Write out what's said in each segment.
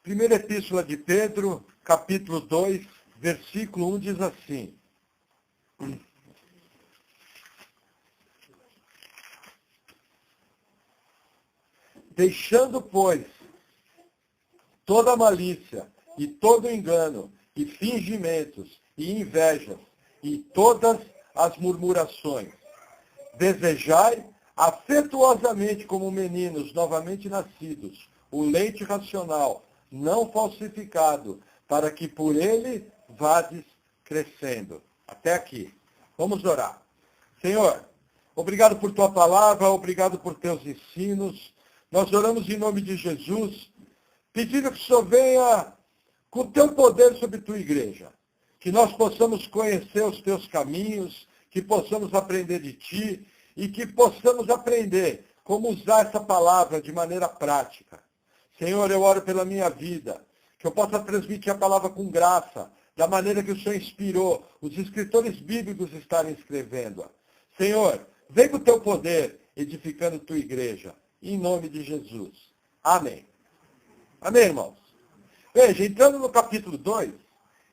Primeira Epístola de Pedro, capítulo 2, versículo 1 diz assim: Deixando, pois, toda malícia e todo engano e fingimentos e invejas e todas as murmurações, desejai afetuosamente como meninos novamente nascidos, o leite racional, não falsificado, para que por ele vades crescendo. Até aqui. Vamos orar. Senhor, obrigado por tua palavra, obrigado por teus ensinos. Nós oramos em nome de Jesus, pedindo que o Senhor venha com o teu poder sobre tua igreja. Que nós possamos conhecer os teus caminhos, que possamos aprender de ti e que possamos aprender como usar essa palavra de maneira prática. Senhor, eu oro pela minha vida, que eu possa transmitir a palavra com graça, da maneira que o Senhor inspirou os escritores bíblicos estarem escrevendo. Senhor, vem com o teu poder, edificando tua igreja, em nome de Jesus. Amém. Amém, irmãos? Veja, entrando no capítulo 2,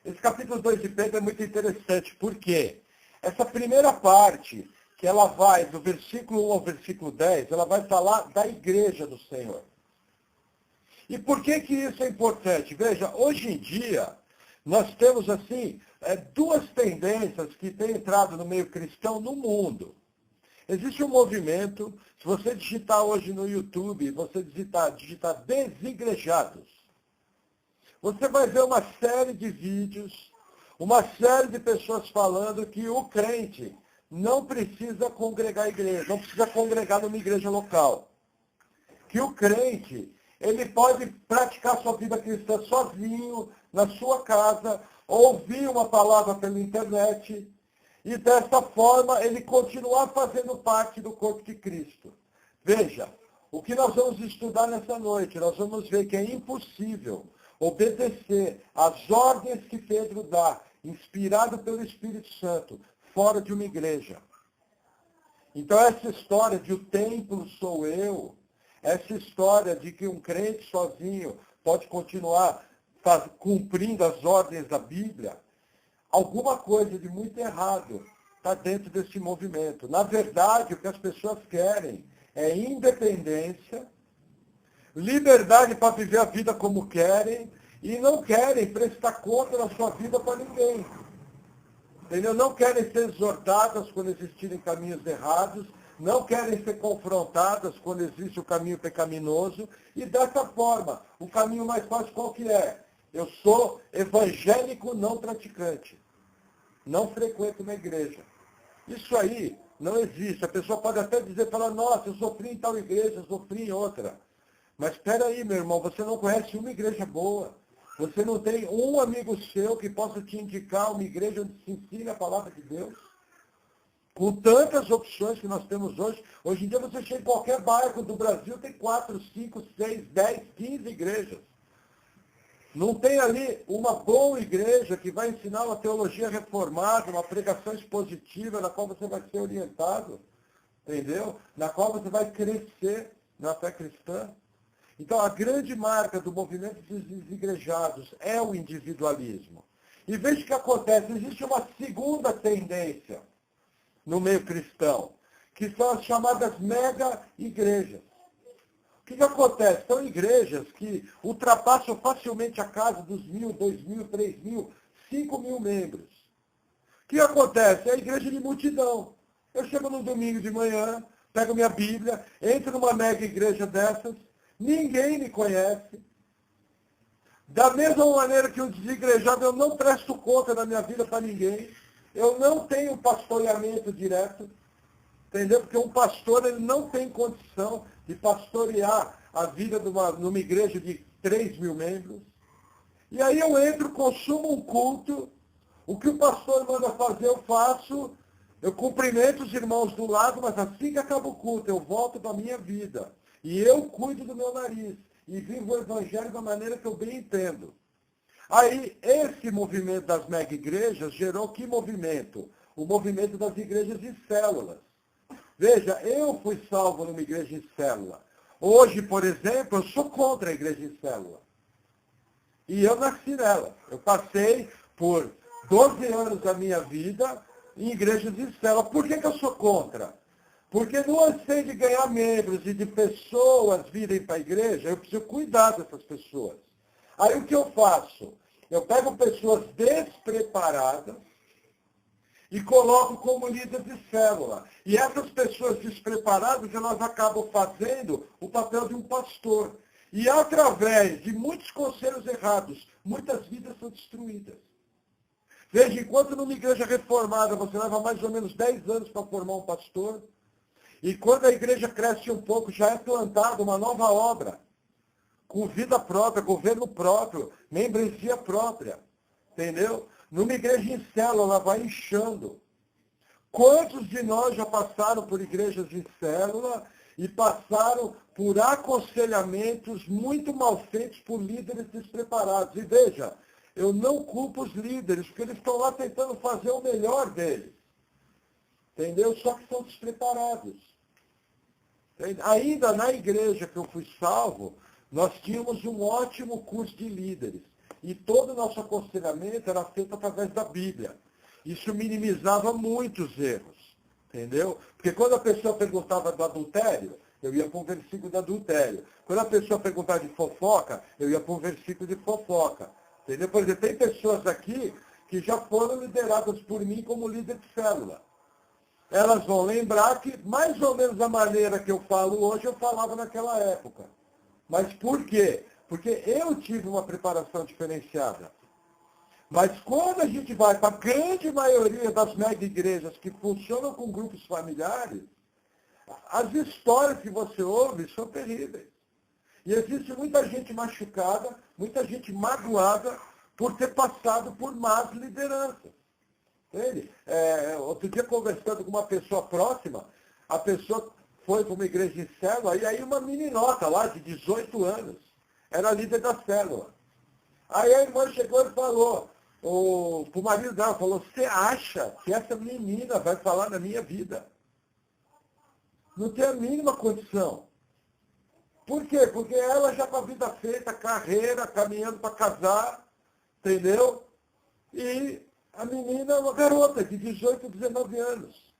esse capítulo 2 de Pedro é muito interessante, porque essa primeira parte, que ela vai do versículo 1 ao versículo 10, ela vai falar da igreja do Senhor. E por que isso é importante? Veja, hoje em dia, nós temos, assim, duas tendências que têm entrado no meio cristão no mundo. Existe um movimento, se você digitar hoje no YouTube, você digitar desigrejados, você vai ver uma série de vídeos, uma série de pessoas falando que o crente não precisa congregar a igreja, não precisa congregar numa igreja local. Que o crente, ele pode praticar sua vida cristã sozinho, na sua casa, ouvir uma palavra pela internet, e dessa forma ele continuar fazendo parte do corpo de Cristo. Veja, o que nós vamos estudar nessa noite, nós vamos ver que é impossível obedecer às ordens que Pedro dá, inspirado pelo Espírito Santo, fora de uma igreja. Então essa história de o templo sou eu, essa história de que um crente sozinho pode continuar cumprindo as ordens da Bíblia, alguma coisa de muito errado está dentro desse movimento. Na verdade, o que as pessoas querem é independência, liberdade para viver a vida como querem, e não querem prestar conta da sua vida para ninguém. Entendeu? Não querem ser exortadas quando existirem caminhos errados, não querem ser confrontadas quando existe o caminho pecaminoso, e dessa forma, o caminho mais fácil qual que é? Eu sou evangélico não praticante. Não frequento uma igreja. Isso aí não existe. A pessoa pode até dizer para ela, nossa, eu sofri em tal igreja, eu sofri em outra. Mas espera aí, meu irmão, você não conhece uma igreja boa. Você não tem um amigo seu que possa te indicar uma igreja onde se ensina a palavra de Deus. Com tantas opções que nós temos hoje, hoje em dia você chega em qualquer bairro do Brasil, tem 4, 5, 6, 10, 15 igrejas. Não tem ali uma boa igreja que vai ensinar uma teologia reformada, uma pregação expositiva, na qual você vai ser orientado, entendeu? Na qual você vai crescer na fé cristã. Então, a grande marca do movimento dos desigrejados é o individualismo. E veja o que acontece, existe uma segunda tendência no meio cristão, que são as chamadas mega-igrejas. O que acontece? São igrejas que ultrapassam facilmente a casa dos 1.000, 2.000, 3.000, 5.000 membros. O que acontece? É a igreja de multidão. Eu chego no domingo de manhã, pego minha Bíblia, entro numa mega igreja dessas, ninguém me conhece. Da mesma maneira que o desigrejado, eu não presto conta da minha vida para ninguém. Eu não tenho pastoreamento direto. Entendeu? Porque um pastor ele não tem condição de pastorear a vida numa igreja de 3.000 membros. E aí eu entro, consumo um culto, o que o pastor manda fazer eu faço, eu cumprimento os irmãos do lado, mas assim que acaba o culto, eu volto para a minha vida. E eu cuido do meu nariz. E vivo o evangelho da maneira que eu bem entendo. Aí, esse movimento das mega-igrejas gerou que movimento? O movimento das igrejas em células. Veja, eu fui salvo numa igreja em célula. Hoje, por exemplo, eu sou contra a igreja em célula. E eu nasci nela. Eu passei por 12 anos da minha vida em igrejas de célula. Por que eu sou contra? Porque no anseio de ganhar membros e de pessoas virem para a igreja, eu preciso cuidar dessas pessoas. Aí o que eu faço? Eu pego pessoas despreparadas e coloco como líder de célula. E essas pessoas despreparadas, elas acabam fazendo o papel de um pastor. E através de muitos conselhos errados, muitas vidas são destruídas. Veja, enquanto numa igreja reformada você leva mais ou menos 10 anos para formar um pastor, e quando a igreja cresce um pouco, já é plantada uma nova obra, com vida própria, governo próprio, membresia própria. Entendeu? Numa igreja em célula, ela vai inchando. Quantos de nós já passaram por igrejas em célula e passaram por aconselhamentos muito mal feitos por líderes despreparados? E veja, eu não culpo os líderes, porque eles estão lá tentando fazer o melhor deles. Entendeu? Só que são despreparados. Ainda na igreja que eu fui salvo, nós tínhamos um ótimo curso de líderes. E todo o nosso aconselhamento era feito através da Bíblia. Isso minimizava muitos erros. Entendeu? Porque quando a pessoa perguntava do adultério, eu ia para um versículo do adultério. Quando a pessoa perguntava de fofoca, eu ia para um versículo de fofoca. Entendeu? Por exemplo, tem pessoas aqui que já foram lideradas por mim como líder de célula. Elas vão lembrar que mais ou menos da maneira que eu falo hoje, eu falava naquela época. Mas por quê? Porque eu tive uma preparação diferenciada. Mas quando a gente vai para a grande maioria das mega igrejas que funcionam com grupos familiares, as histórias que você ouve são terríveis. E existe muita gente machucada, muita gente magoada por ter passado por más lideranças. Entende? Outro dia, conversando com uma pessoa próxima, a pessoa foi para uma igreja em célula, e aí uma meninota lá, de 18 anos, era líder da célula. Aí a irmã chegou e falou, para o marido dela, falou, você acha que essa menina vai falar na minha vida? Não tem a mínima condição. Por quê? Porque ela já com a vida feita, carreira, caminhando para casar, entendeu? E a menina é uma garota de 18, 19 anos.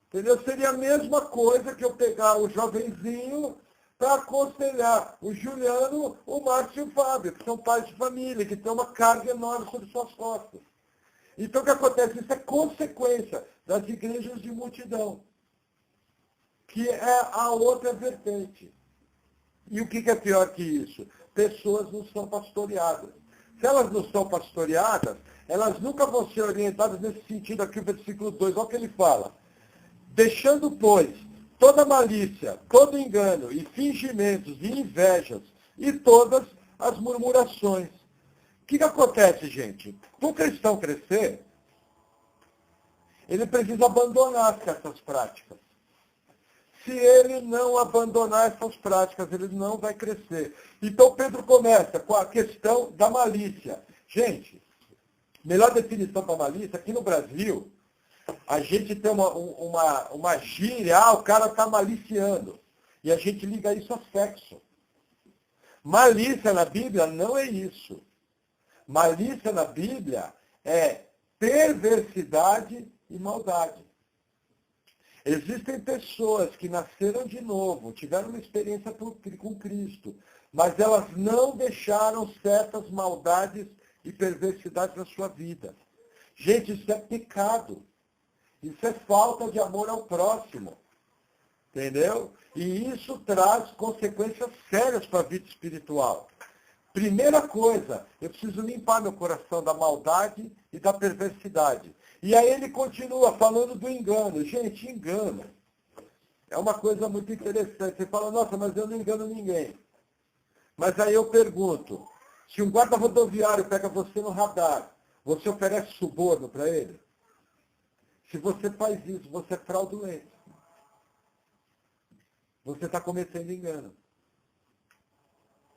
Entendeu? Seria a mesma coisa que eu pegar o jovenzinho para aconselhar o Juliano, o Márcio e o Fábio, que são pais de família, que têm uma carga enorme sobre suas costas. Então o que acontece? Isso é consequência das igrejas de multidão, que é a outra vertente. E o que é pior que isso? Pessoas não são pastoreadas. Se elas não são pastoreadas, elas nunca vão ser orientadas nesse sentido aqui, o versículo 2, olha o que ele fala. Deixando, pois, toda malícia, todo engano, e fingimentos, e invejas, e todas as murmurações. O que acontece, gente? Para o cristão crescer, ele precisa abandonar certas práticas. Se ele não abandonar essas práticas, ele não vai crescer. Então Pedro começa com a questão da malícia. Gente, melhor definição para malícia, aqui no Brasil, a gente tem uma gíria, o cara está maliciando. E a gente liga isso a sexo. Malícia na Bíblia não é isso. Malícia na Bíblia é perversidade e maldade. Existem pessoas que nasceram de novo, tiveram uma experiência com Cristo, mas elas não deixaram certas maldades e perversidades na sua vida. Gente, isso é pecado. Isso é falta de amor ao próximo. Entendeu? E isso traz consequências sérias para a vida espiritual. Primeira coisa, eu preciso limpar meu coração da maldade e da perversidade. E aí ele continua falando do engano. Gente, engano é uma coisa muito interessante. Você fala, nossa, mas eu não engano ninguém. Mas aí eu pergunto, se um guarda rodoviário pega você no radar, você oferece suborno para ele? Se você faz isso, você é fraudulento. Você está cometendo engano.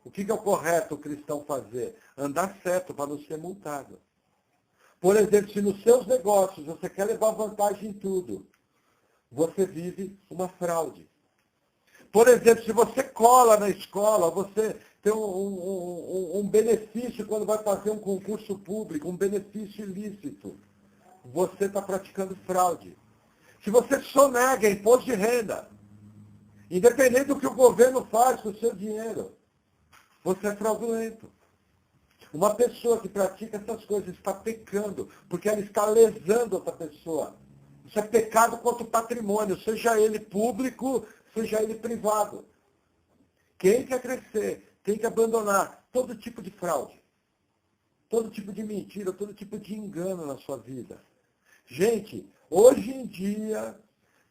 O que é o correto o cristão fazer? Andar certo para não ser multado. Por exemplo, se nos seus negócios você quer levar vantagem em tudo, você vive uma fraude. Por exemplo, se você cola na escola, você tem um benefício quando vai fazer um concurso público, um benefício ilícito. Você está praticando fraude. Se você sonega imposto de renda, independente do que o governo faz com o seu dinheiro, você é fraudulento. Uma pessoa que pratica essas coisas está pecando, porque ela está lesando outra pessoa. Isso é pecado contra o patrimônio, seja ele público, seja ele privado. Quem quer crescer tem que abandonar todo tipo de fraude, todo tipo de mentira, todo tipo de engano na sua vida. Gente, hoje em dia,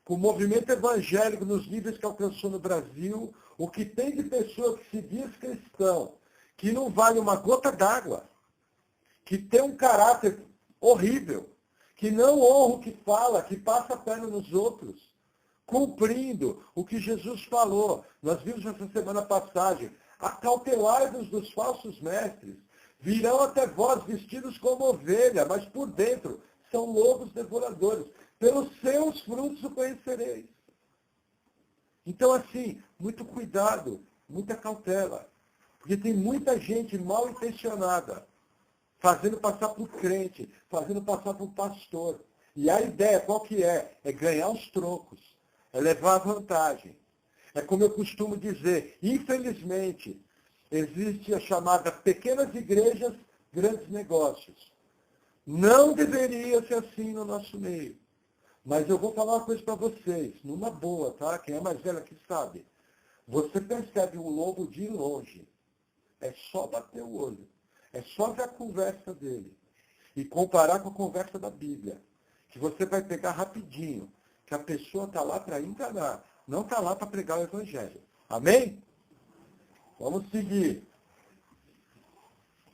com o movimento evangélico nos níveis que alcançou no Brasil, o que tem de pessoa que se diz cristão, que não vale uma gota d'água, que tem um caráter horrível, que não honra o que fala, que passa a perna nos outros, cumprindo o que Jesus falou. Nós vimos essa semana passagem, acautelai-vos dos falsos mestres, virão até vós vestidos como ovelha, mas por dentro são lobos devoradores. Pelos seus frutos o conhecereis. Então, assim, muito cuidado, muita cautela. Porque tem muita gente mal intencionada, fazendo passar por crente, fazendo passar por pastor. E a ideia, qual que é? É ganhar os trocos, é levar a vantagem. É como eu costumo dizer, infelizmente, existe a chamada pequenas igrejas, grandes negócios. Não deveria ser assim no nosso meio. Mas eu vou falar uma coisa para vocês, numa boa, tá? Quem é mais velho aqui sabe. Você percebe o lobo de longe. É só bater o olho. É só ver a conversa dele. E comparar com a conversa da Bíblia. Que você vai pegar rapidinho. Que a pessoa está lá para enganar. Não está lá para pregar o Evangelho. Amém? Vamos seguir.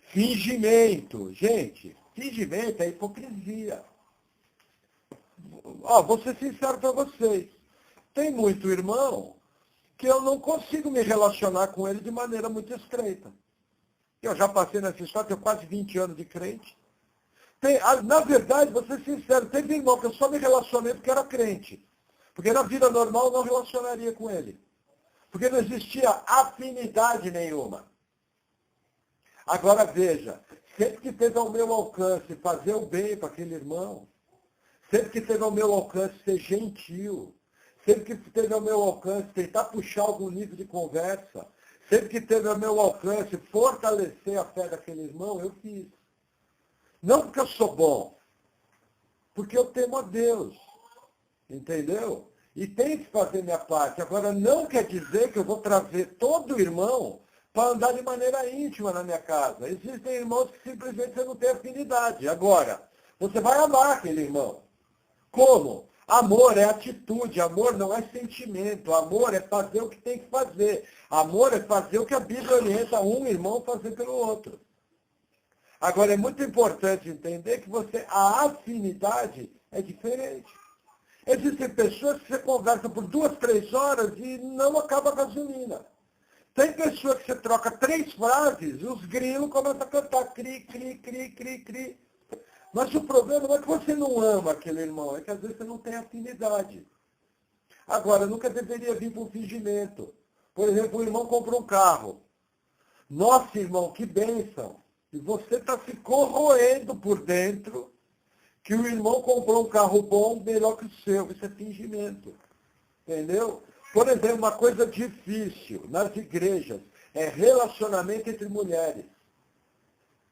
Fingimento. Gente, fingimento é hipocrisia. Vou ser sincero para vocês. Tem muito irmão que eu não consigo me relacionar com ele de maneira muito estreita. Eu já passei nessa história, tenho quase 20 anos de crente. Na verdade, vou ser sincero, teve irmão que eu só me relacionei porque era crente. Porque na vida normal eu não relacionaria com ele. Porque não existia afinidade nenhuma. Agora veja, sempre que teve ao meu alcance fazer o bem para aquele irmão, sempre que teve ao meu alcance ser gentil, sempre que teve ao meu alcance tentar puxar algum nível de conversa, sempre que teve ao meu alcance fortalecer a fé daquele irmão, eu fiz. Não porque eu sou bom, porque eu temo a Deus. Entendeu? E tenho que fazer minha parte. Agora, não quer dizer que eu vou trazer todo irmão para andar de maneira íntima na minha casa. Existem irmãos que simplesmente você não tem afinidade. Agora, você vai amar aquele irmão. Como? Amor é atitude, amor não é sentimento, amor é fazer o que tem que fazer. Amor é fazer o que a Bíblia orienta um irmão a fazer pelo outro. Agora, é muito importante entender que a afinidade é diferente. Existem pessoas que você conversa por 2, 3 horas e não acaba a gasolina. Tem pessoas que você troca 3 frases e os grilos começam a cantar cri, cri, cri, cri, cri. Mas o problema não é que você não ama aquele irmão, é que às vezes você não tem afinidade. Agora, nunca deveria vir para um fingimento. Por exemplo, o irmão comprou um carro. Nossa, irmão, que bênção. E você está se corroendo por dentro que o irmão comprou um carro bom melhor que o seu. Isso é fingimento. Entendeu? Por exemplo, uma coisa difícil nas igrejas é relacionamento entre mulheres.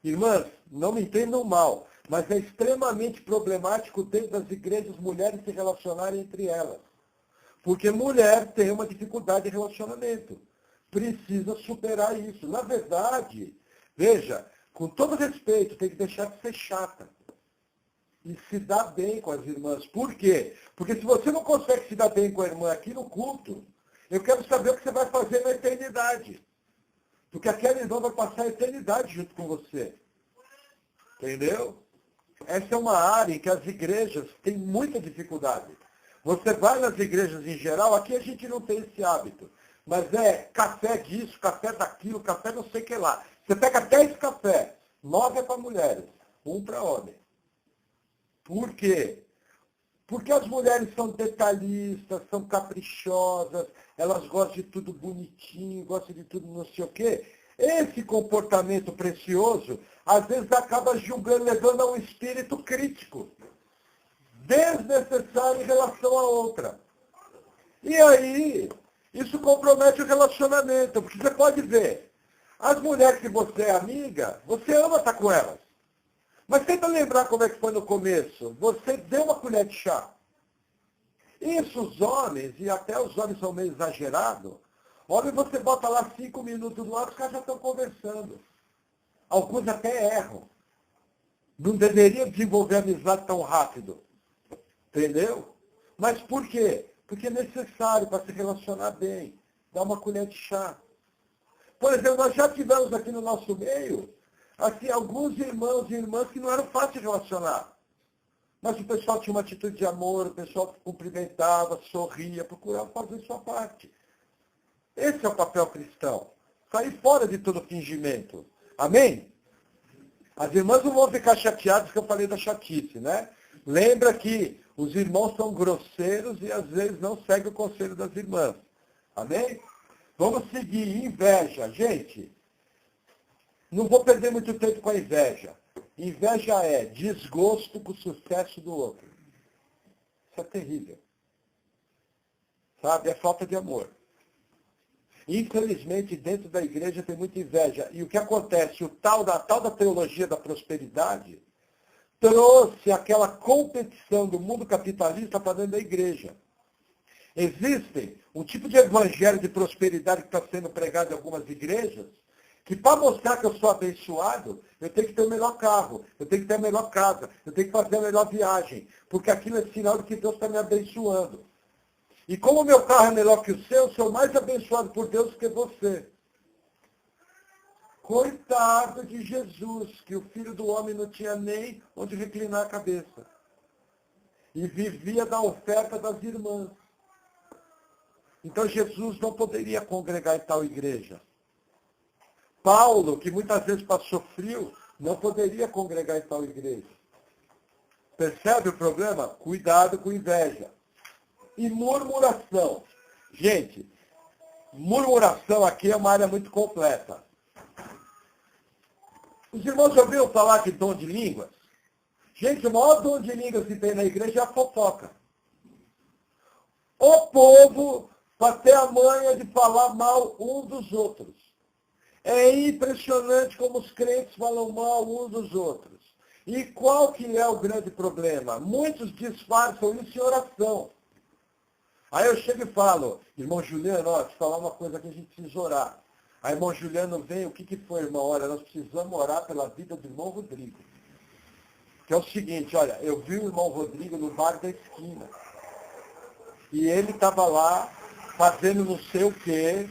Irmãs, não me entendam mal, mas é extremamente problemático dentro das igrejas mulheres se relacionarem entre elas. Porque mulher tem uma dificuldade de relacionamento. Precisa superar isso. Na verdade, veja, com todo respeito, tem que deixar de ser chata. E se dar bem com as irmãs. Por quê? Porque se você não consegue se dar bem com a irmã aqui no culto, eu quero saber o que você vai fazer na eternidade. Porque aquela irmã vai passar a eternidade junto com você. Entendeu? Essa é uma área em que as igrejas têm muita dificuldade. Você vai nas igrejas em geral, aqui a gente não tem esse hábito. Mas é café disso, café daquilo, café não sei o que lá. Você pega 10 cafés, 9 é para mulheres, 1 para homem. Por quê? Porque as mulheres são detalhistas, são caprichosas, elas gostam de tudo bonitinho, gostam de tudo não sei o quê. Esse comportamento precioso, às vezes acaba julgando, levando a um espírito crítico, desnecessário em relação à outra. E aí, isso compromete o relacionamento, porque você pode ver, as mulheres que você é amiga, você ama estar com elas. Mas tenta lembrar como é que foi no começo. Você deu uma colher de chá. Isso os homens, e até os homens são meio exagerados, homem você bota lá 5 minutos no ar, os caras já estão conversando. Alguns até erram. Não deveria desenvolver amizade tão rápido. Entendeu? Mas por quê? Porque é necessário para se relacionar bem. Dar uma colher de chá. Por exemplo, nós já tivemos aqui no nosso meio, assim, alguns irmãos e irmãs que não eram fáceis de relacionar. Mas o pessoal tinha uma atitude de amor, o pessoal cumprimentava, sorria, procurava fazer sua parte. Esse é o papel cristão. Sair fora de todo fingimento. Amém? As irmãs não vão ficar chateadas que eu falei da chatice, né? Lembra que os irmãos são grosseiros e às vezes não seguem o conselho das irmãs. Amém? Vamos seguir. Inveja. Gente, não vou perder muito tempo com a inveja. Inveja é desgosto com o sucesso do outro. Isso é terrível. Sabe? É falta de amor. Infelizmente, dentro da igreja tem muita inveja. E o que acontece? A tal da teologia da prosperidade trouxe aquela competição do mundo capitalista para dentro da igreja. Existe um tipo de evangelho de prosperidade que está sendo pregado em algumas igrejas, que para mostrar que eu sou abençoado, eu tenho que ter o melhor carro, eu tenho que ter a melhor casa, eu tenho que fazer a melhor viagem, porque aquilo é sinal de que Deus está me abençoando. E como o meu carro é melhor que o seu, eu sou mais abençoado por Deus do que você. Coitado de Jesus, que o Filho do Homem não tinha nem onde reclinar a cabeça. E vivia da oferta das irmãs. Então Jesus não poderia congregar em tal igreja. Paulo, que muitas vezes passou frio, não poderia congregar em tal igreja. Percebe o problema? Cuidado com inveja. E murmuração. Gente, murmuração aqui é uma área muito completa. Os irmãos já ouviram falar de dom de línguas? Gente, o maior dom de línguas que tem na igreja é a fofoca. O povo, para ter a manha de falar mal um dos outros. É impressionante como os crentes falam mal uns dos outros. E qual que é o grande problema? Muitos disfarçam isso em oração. Aí eu chego e falo, irmão Juliano, ó, te falar uma coisa que a gente precisa orar. Aí irmão Juliano vem, o que foi, irmão? Olha, nós precisamos orar pela vida do irmão Rodrigo. Que é o seguinte, olha, eu vi o irmão Rodrigo no bar da esquina. E ele estava lá, fazendo não sei o quê.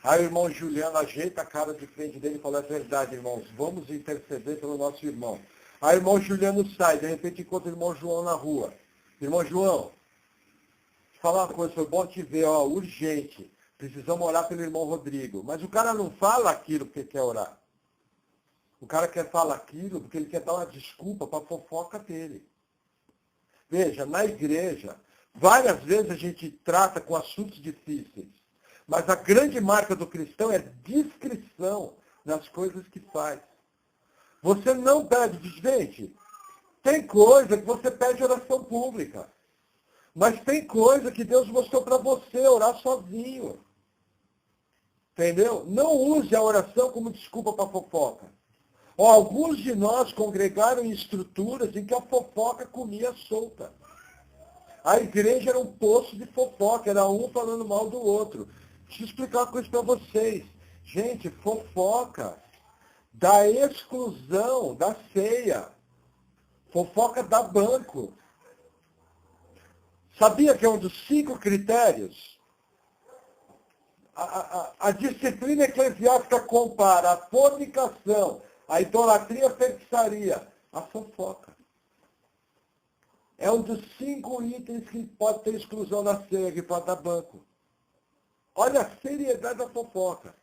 Aí o irmão Juliano ajeita a cara de frente dele e fala, é verdade, irmãos, vamos interceder pelo nosso irmão. Aí o irmão Juliano sai, de repente encontra o irmão João na rua. Irmão João, falar uma coisa, foi bom te ver, ó, urgente. Precisamos orar pelo irmão Rodrigo. Mas o cara não fala aquilo porque quer orar. O cara quer falar aquilo porque ele quer dar uma desculpa para a fofoca dele. Veja, na igreja, várias vezes a gente trata com assuntos difíceis. Mas a grande marca do cristão é discrição nas coisas que faz. Você não pede, gente, tem coisa que você pede oração pública. Mas tem coisa que Deus mostrou para você orar sozinho. Entendeu? Não use a oração como desculpa para fofoca. Ó, alguns de nós congregaram em estruturas em que a fofoca comia solta. A igreja era um poço de fofoca, era um falando mal do outro. Deixa eu explicar uma coisa para vocês. Gente, fofoca da exclusão da ceia. Fofoca dá banco. Sabia que é um dos 5 critérios? A disciplina eclesiástica compara a fornicação, a idolatria, a feitiçaria, a fofoca. É um dos 5 itens que pode ter exclusão da ceia, que pode dar banco. Olha a seriedade da fofoca.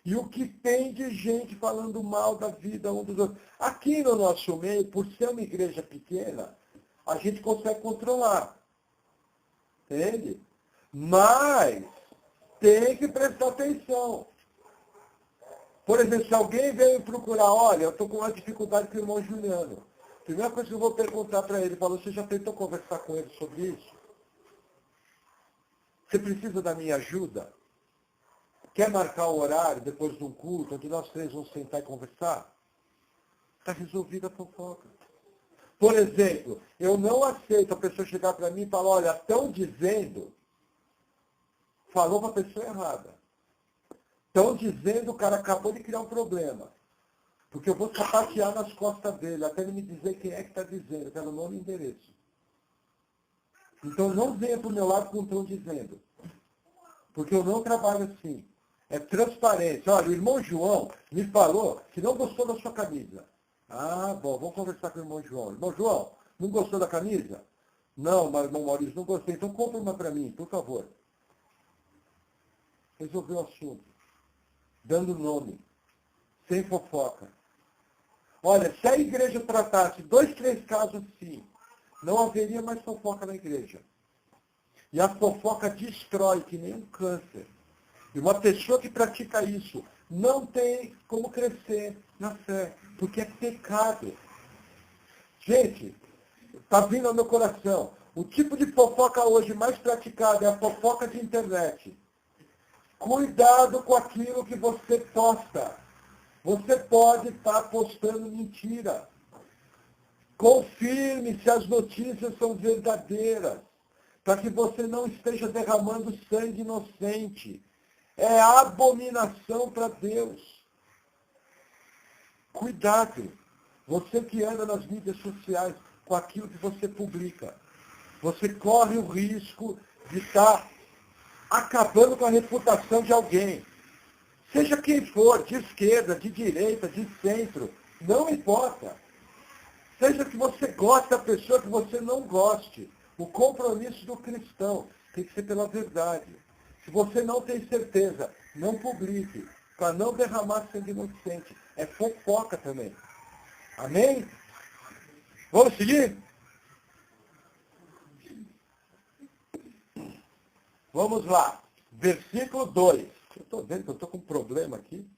E o que tem de gente falando mal da vida um dos outros. Aqui no nosso meio, por ser uma igreja pequena, a gente consegue controlar. Entende? Mas tem que prestar atenção. Por exemplo, se alguém veio me procurar, olha, eu estou com uma dificuldade com o irmão Juliano. A primeira coisa que eu vou perguntar para ele, falou, você já tentou conversar com ele sobre isso? Você precisa da minha ajuda? Quer marcar o horário depois de um culto, onde nós três vamos sentar e conversar? Está resolvida a fofoca. Por exemplo, eu não aceito a pessoa chegar para mim e falar, olha, estão dizendo, falou para a pessoa errada. Estão dizendo, o cara acabou de criar um problema. Porque eu vou sapatear nas costas dele, até ele me dizer quem é que está dizendo, pelo nome e endereço. Então não venha para o meu lado com estão dizendo. Porque eu não trabalho assim. É transparência. Olha, o irmão João me falou que não gostou da sua camisa. Ah, bom, vamos conversar com o irmão João. Irmão João, não gostou da camisa? Não, mas irmão Maurício, não gostei. Então compra uma para mim, por favor. Resolveu o assunto. Dando nome. Sem fofoca. Olha, se a igreja tratasse 2, 3 casos assim, não haveria mais fofoca na igreja. E a fofoca destrói, que nem um câncer. E uma pessoa que pratica isso não tem como crescer na fé, porque é pecado. Gente, está vindo ao meu coração. O tipo de fofoca hoje mais praticada é a fofoca de internet. Cuidado com aquilo que você posta. Você pode estar postando mentira. Confirme se as notícias são verdadeiras, para que você não esteja derramando sangue inocente. É abominação para Deus. Cuidado. Você que anda nas mídias sociais com aquilo que você publica. Você corre o risco de estar acabando com a reputação de alguém. Seja quem for, de esquerda, de direita, de centro, não importa. Seja que você goste da pessoa, que você não goste. O compromisso do cristão tem que ser pela verdade. Se você não tem certeza, não publique, para não derramar sangue inocente. É fofoca também. Amém? Vamos seguir? Vamos lá. Versículo 2. Eu estou vendo que eu estou com um problema aqui.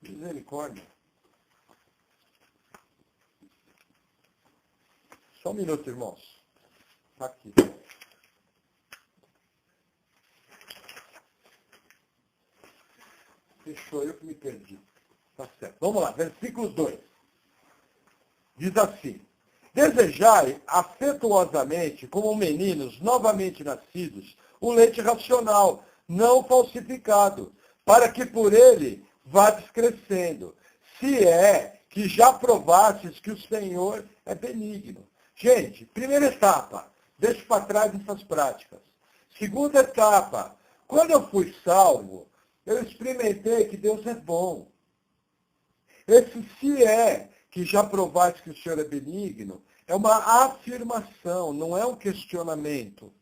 Misericórdia. Só um minuto, irmãos. Está aqui. Fechou, eu que me perdi. Tá certo. Vamos lá, versículo 2. Diz assim: desejai afetuosamente, como meninos novamente nascidos, o leite racional, não falsificado, para que por ele vades crescendo, se é que já provastes que o Senhor é benigno. Gente, primeira etapa, deixo para trás essas práticas. Segunda etapa, quando eu fui salvo, eu experimentei que Deus é bom. Esse se é que já provaste que o Senhor é benigno, é uma afirmação, não é um questionamento.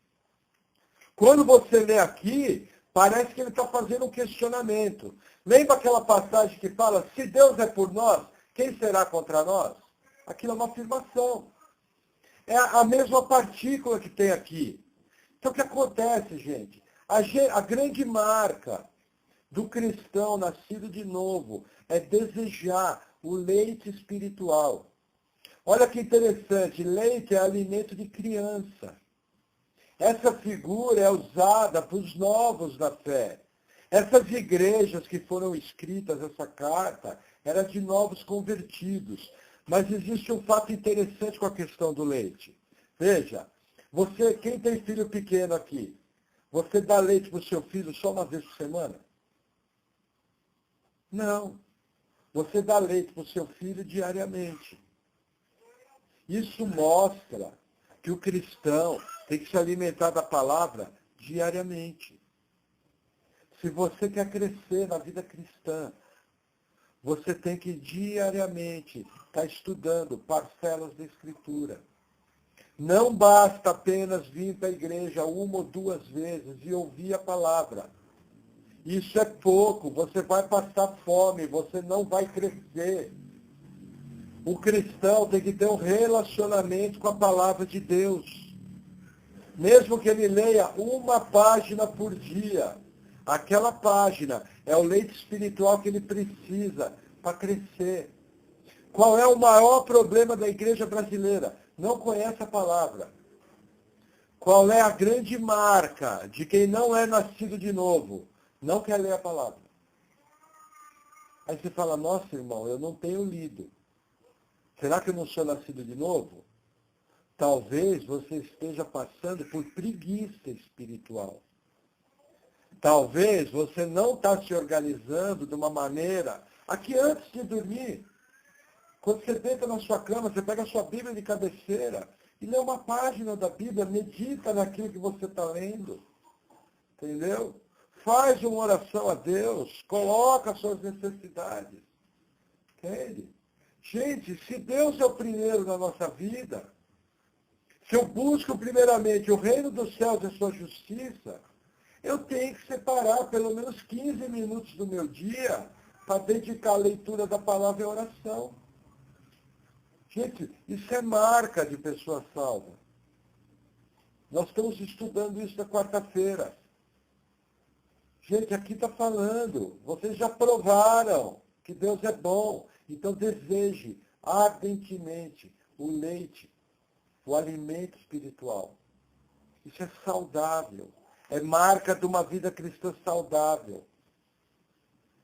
Quando você lê aqui, parece que ele está fazendo um questionamento. Lembra aquela passagem que fala, se Deus é por nós, quem será contra nós? Aquilo é uma afirmação. É a mesma partícula que tem aqui. Então o que acontece, gente? A grande marca do cristão nascido de novo é desejar o leite espiritual. Olha que interessante, leite é alimento de criança. Essa figura é usada para os novos da fé. Essas igrejas que foram escritas, essa carta, era de novos convertidos. Mas existe um fato interessante com a questão do leite. Veja, você, quem tem filho pequeno aqui, você dá leite para o seu filho só uma vez por semana? Não. Você dá leite para o seu filho diariamente. Isso mostra que o cristão tem que se alimentar da palavra diariamente. Se você quer crescer na vida cristã, você tem que diariamente estar estudando parcelas da Escritura. Não basta apenas vir para a igreja 1 ou 2 vezes e ouvir a palavra. Isso é pouco, você vai passar fome, você não vai crescer. O cristão tem que ter um relacionamento com a palavra de Deus. Mesmo que ele leia uma página por dia, aquela página é o leite espiritual que ele precisa para crescer. Qual é o maior problema da igreja brasileira? Não conhece a palavra. Qual é a grande marca de quem não é nascido de novo? Não quer ler a palavra. Aí você fala, nossa, irmão, eu não tenho lido. Será que eu não sou nascido de novo? Talvez você esteja passando por preguiça espiritual. Talvez você não está se organizando de uma maneira... Aqui antes de dormir, quando você deita na sua cama, você pega a sua Bíblia de cabeceira e lê uma página da Bíblia, medita naquilo que você está lendo. Entendeu? Faz uma oração a Deus, coloca as suas necessidades. Entende? Gente, se Deus é o primeiro na nossa vida, se eu busco primeiramente o reino dos céus e a sua justiça, eu tenho que separar pelo menos 15 minutos do meu dia para dedicar à leitura da palavra e à oração. Gente, isso é marca de pessoa salva. Nós estamos estudando isso na quarta-feira. Gente, aqui está falando, vocês já provaram que Deus é bom, então deseje ardentemente o leite, o alimento espiritual. Isso é saudável, é marca de uma vida cristã saudável.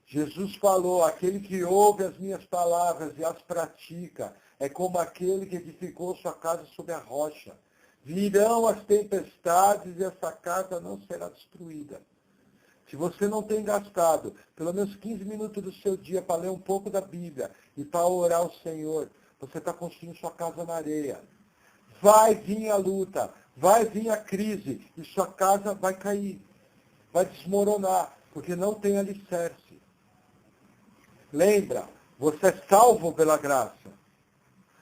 Jesus falou, aquele que ouve as minhas palavras e as pratica, é como aquele que edificou sua casa sobre a rocha. Virão as tempestades e essa casa não será destruída. Se você não tem gastado pelo menos 15 minutos do seu dia para ler um pouco da Bíblia e para orar ao Senhor, você está construindo sua casa na areia. Vai vir a luta, vai vir a crise e sua casa vai cair, vai desmoronar, porque não tem alicerce. Lembra, você é salvo pela graça.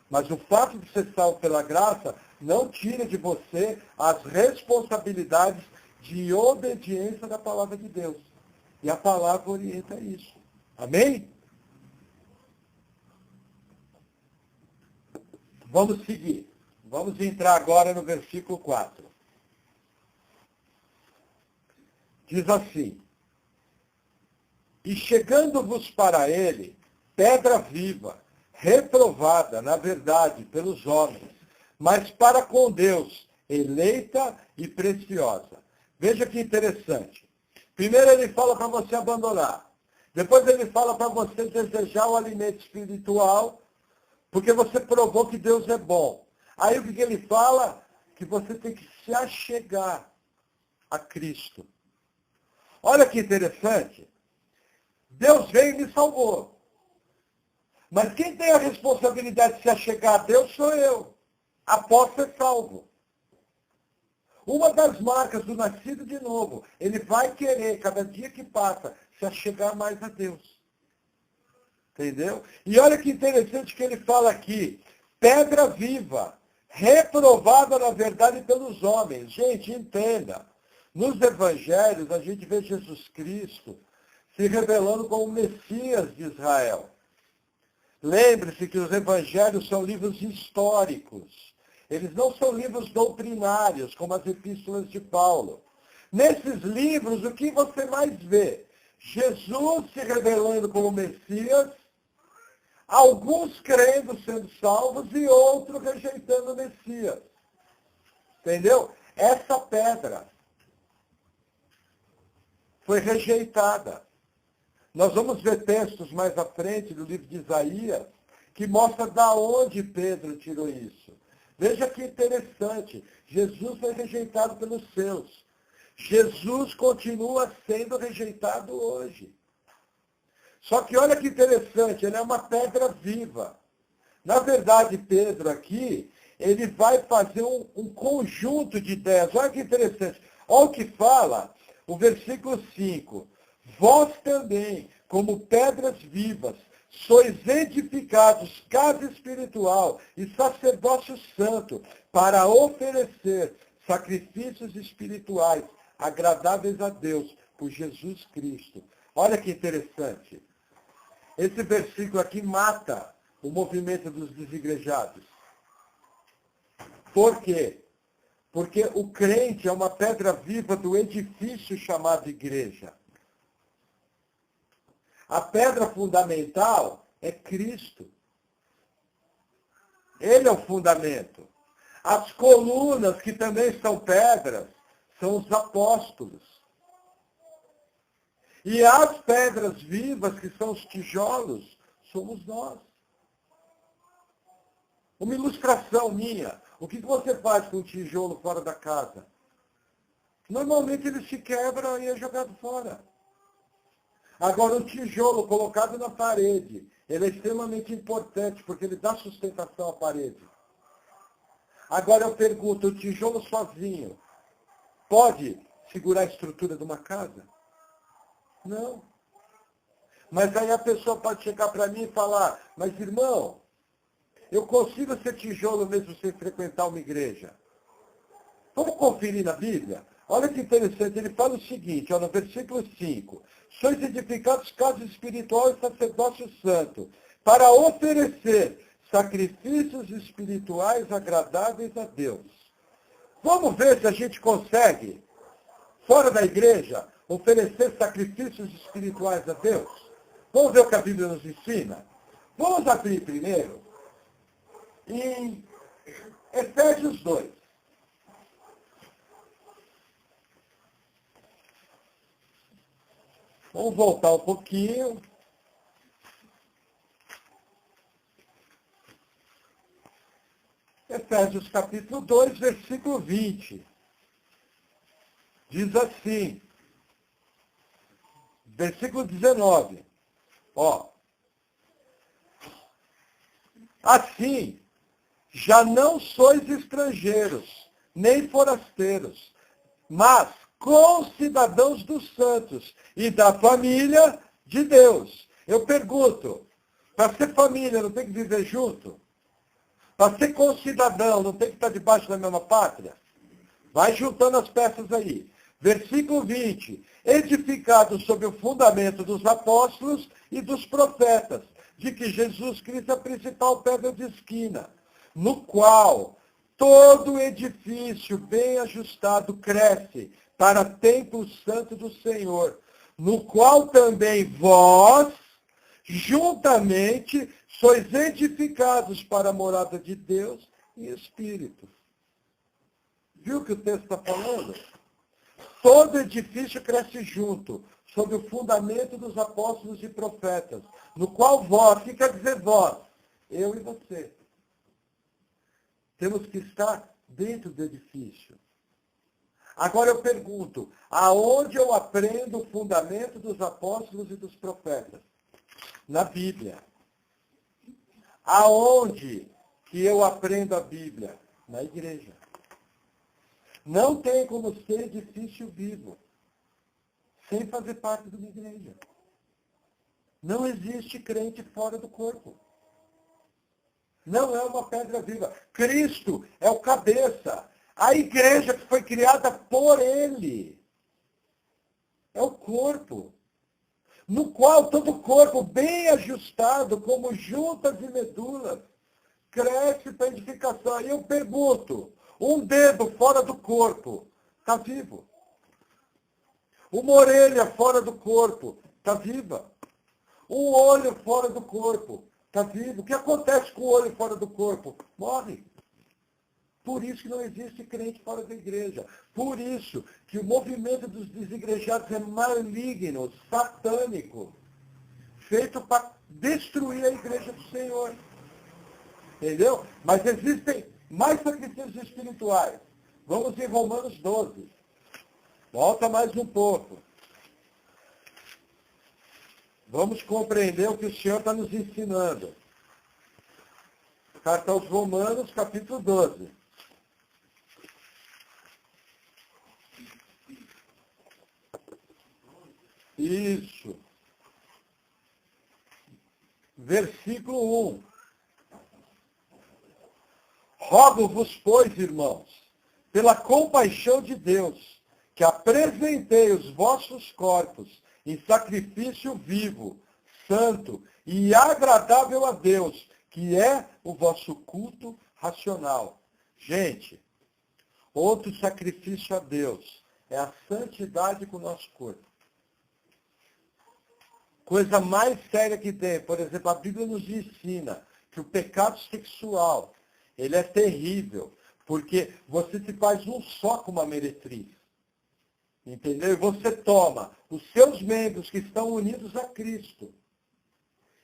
Mas o fato de ser salvo pela graça não tira de você as responsabilidades de obediência da palavra de Deus. E a palavra orienta isso. Amém? Vamos seguir. Vamos entrar agora no versículo 4. Diz assim, e chegando-vos para ele, pedra viva, reprovada, na verdade, pelos homens, mas para com Deus, eleita e preciosa. Veja que interessante. Primeiro ele fala para você abandonar. Depois ele fala para você desejar o alimento espiritual, porque você provou que Deus é bom. Aí o que ele fala? Que você tem que se achegar a Cristo. Olha que interessante. Deus veio e me salvou. Mas quem tem a responsabilidade de se achegar a Deus sou eu, após ser salvo. Uma das marcas do nascido de novo, ele vai querer, cada dia que passa, se achegar mais a Deus. Entendeu? E olha que interessante que ele fala aqui, pedra viva, reprovada na verdade pelos homens. Gente, entenda, nos evangelhos a gente vê Jesus Cristo se revelando como o Messias de Israel. Lembre-se que os evangelhos são livros históricos. Eles não são livros doutrinários, como as epístolas de Paulo. Nesses livros, o que você mais vê? Jesus se revelando como Messias, alguns crendo sendo salvos e outros rejeitando o Messias. Entendeu? Essa pedra foi rejeitada. Nós vamos ver textos mais à frente do livro de Isaías, que mostra da onde Pedro tirou isso. Veja que interessante, Jesus foi rejeitado pelos seus. Jesus continua sendo rejeitado hoje. Só que olha que interessante, ele é uma pedra viva. Na verdade, Pedro aqui, ele vai fazer um conjunto de ideias. Olha que interessante. Olha o que fala o versículo 5. Vós também, como pedras vivas, sois edificados casa espiritual e sacerdócio santo, para oferecer sacrifícios espirituais agradáveis a Deus, por Jesus Cristo. Olha que interessante. Esse versículo aqui mata o movimento dos desigrejados. Por quê? Porque o crente é uma pedra viva do edifício chamado igreja. A pedra fundamental é Cristo. Ele é o fundamento. As colunas, que também são pedras, são os apóstolos. E as pedras vivas, que são os tijolos, somos nós. Uma ilustração minha. O que você faz com um tijolo fora da casa? Normalmente ele se quebra e é jogado fora. Agora, um tijolo colocado na parede, ele é extremamente importante, porque ele dá sustentação à parede. Agora eu pergunto, o tijolo sozinho pode segurar a estrutura de uma casa? Não. Mas aí a pessoa pode chegar para mim e falar, mas irmão, eu consigo ser tijolo mesmo sem frequentar uma igreja. Vamos conferir na Bíblia? Olha que interessante, ele fala o seguinte, no versículo 5. Sois edificados casa espiritual e sacerdócio santo, para oferecer sacrifícios espirituais agradáveis a Deus. Vamos ver se a gente consegue, fora da igreja, oferecer sacrifícios espirituais a Deus? Vamos ver o que a Bíblia nos ensina? Vamos abrir primeiro em Efésios 2. Vamos voltar um pouquinho. Efésios capítulo 2, versículo 20. Diz assim, versículo 19. Assim, já não sois estrangeiros, nem forasteiros, mas concidadãos dos santos e da família de Deus. Eu pergunto, para ser família não tem que viver junto? Para ser concidadão não tem que estar debaixo da mesma pátria? Vai juntando as peças aí. Versículo 20. Edificados sobre o fundamento dos apóstolos e dos profetas, de que Jesus Cristo é a principal pedra de esquina, no qual todo edifício bem ajustado cresce para templo santo do Senhor, no qual também vós, juntamente, sois edificados para a morada de Deus em Espírito. Viu o que o texto está falando? Todo edifício cresce junto, sob o fundamento dos apóstolos e profetas, no qual vós, o que quer dizer vós? Eu e você. Temos que estar dentro do edifício. Agora eu pergunto, aonde eu aprendo o fundamento dos apóstolos e dos profetas? Na Bíblia. Aonde que eu aprendo a Bíblia? Na igreja. Não tem como ser edifício vivo sem fazer parte de uma igreja. Não existe crente fora do corpo. Não é uma pedra viva. Cristo é o cabeça. A igreja que foi criada por Ele é o corpo, no qual todo o corpo, bem ajustado, como juntas e medulas, cresce para edificação. Aí eu pergunto, um dedo fora do corpo está vivo? Uma orelha fora do corpo está viva? Um olho fora do corpo está vivo? O que acontece com o olho fora do corpo? Morre. Por isso que não existe crente fora da igreja. Por isso que o movimento dos desigrejados é maligno, satânico, feito para destruir a igreja do Senhor. Entendeu? Mas existem mais sacrifícios espirituais. Vamos em Romanos 12. Volta mais um pouco. Vamos compreender o que o Senhor está nos ensinando. Carta aos Romanos, capítulo 12. Isso. Versículo 1. Rogo-vos, pois, irmãos, pela compaixão de Deus, que apresentei os vossos corpos em sacrifício vivo, santo e agradável a Deus, que é o vosso culto racional. Gente, outro sacrifício a Deus é a santidade com o nosso corpo. Coisa mais séria que tem, por exemplo, a Bíblia nos ensina que o pecado sexual, ele é terrível, porque você se faz um só com uma meretriz. Entendeu? E você toma os seus membros que estão unidos a Cristo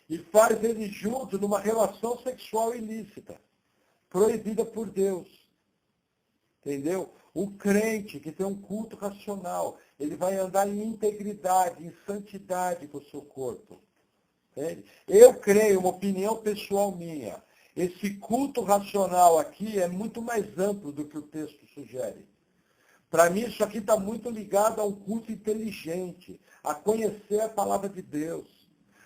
e faz eles juntos numa relação sexual ilícita, proibida por Deus. Entendeu? O crente que tem um culto racional, ele vai andar em integridade, em santidade com o seu corpo. Entende? Eu creio, uma opinião pessoal minha, esse culto racional aqui é muito mais amplo do que o texto sugere. Para mim, isso aqui está muito ligado a um culto inteligente, a conhecer a palavra de Deus,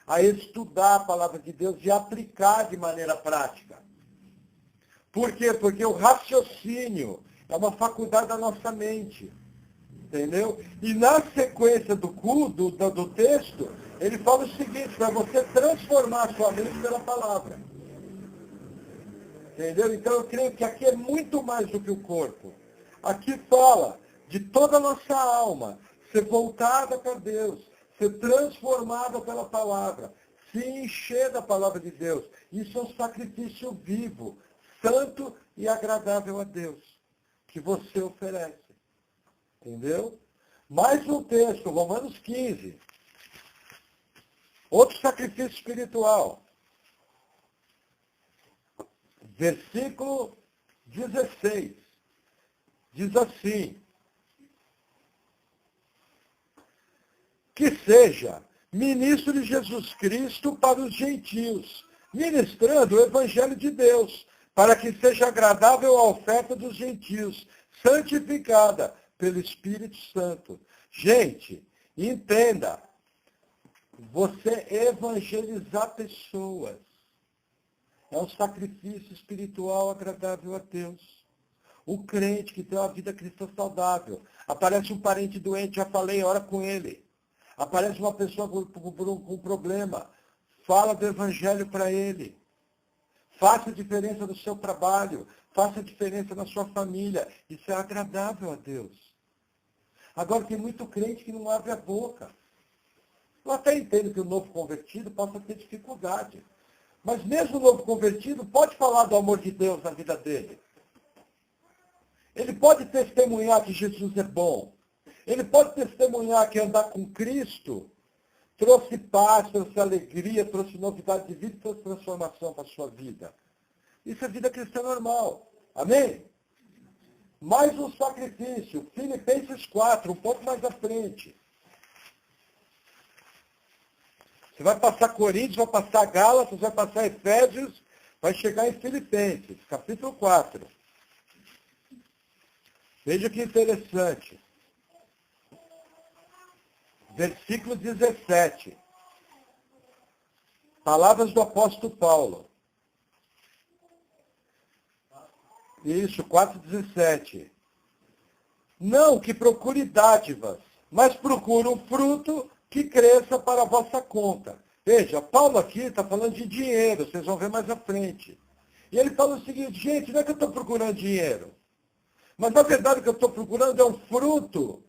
a estudar a palavra de Deus e aplicar de maneira prática. Por quê? Porque o raciocínio é uma faculdade da nossa mente. Entendeu? E na sequência do culto, do texto, ele fala o seguinte, para você transformar a sua mente pela palavra. Entendeu? Então eu creio que aqui é muito mais do que o corpo. Aqui fala de toda a nossa alma ser voltada para Deus, ser transformada pela palavra, se encher da palavra de Deus. Isso é um sacrifício vivo, santo e agradável a Deus, que você oferece. Entendeu? Mais um texto, Romanos 15. Outro sacrifício espiritual. Versículo 16. Diz assim: que seja ministro de Jesus Cristo para os gentios, ministrando o Evangelho de Deus, para que seja agradável a oferta dos gentios, santificada pelo Espírito Santo. Gente, entenda, você evangelizar pessoas é um sacrifício espiritual agradável a Deus. O crente que tem uma vida cristã saudável, aparece um parente doente, já falei, ora com ele. Aparece uma pessoa com problema, fala do Evangelho para ele. Faça a diferença no seu trabalho, faça a diferença na sua família. Isso é agradável a Deus. Agora, tem muito crente que não abre a boca. Eu até entendo que o novo convertido possa ter dificuldade. Mas mesmo o novo convertido pode falar do amor de Deus na vida dele. Ele pode testemunhar que Jesus é bom. Ele pode testemunhar que andar com Cristo trouxe paz, trouxe alegria, trouxe novidade de vida, trouxe transformação para a sua vida. Isso é vida cristã normal. Amém? Mais um sacrifício. Filipenses 4, um pouco mais à frente. Você vai passar Coríntios, vai passar Gálatas, vai passar Efésios, vai chegar em Filipenses, capítulo 4. Veja que interessante. Versículo 17. Palavras do apóstolo Paulo. Isso, 4,17. Não que procure dádivas, mas procure um fruto que cresça para a vossa conta. Veja, Paulo aqui está falando de dinheiro, vocês vão ver mais à frente. E ele fala o seguinte, gente, não é que eu estou procurando dinheiro, mas na verdade o que eu estou procurando é um fruto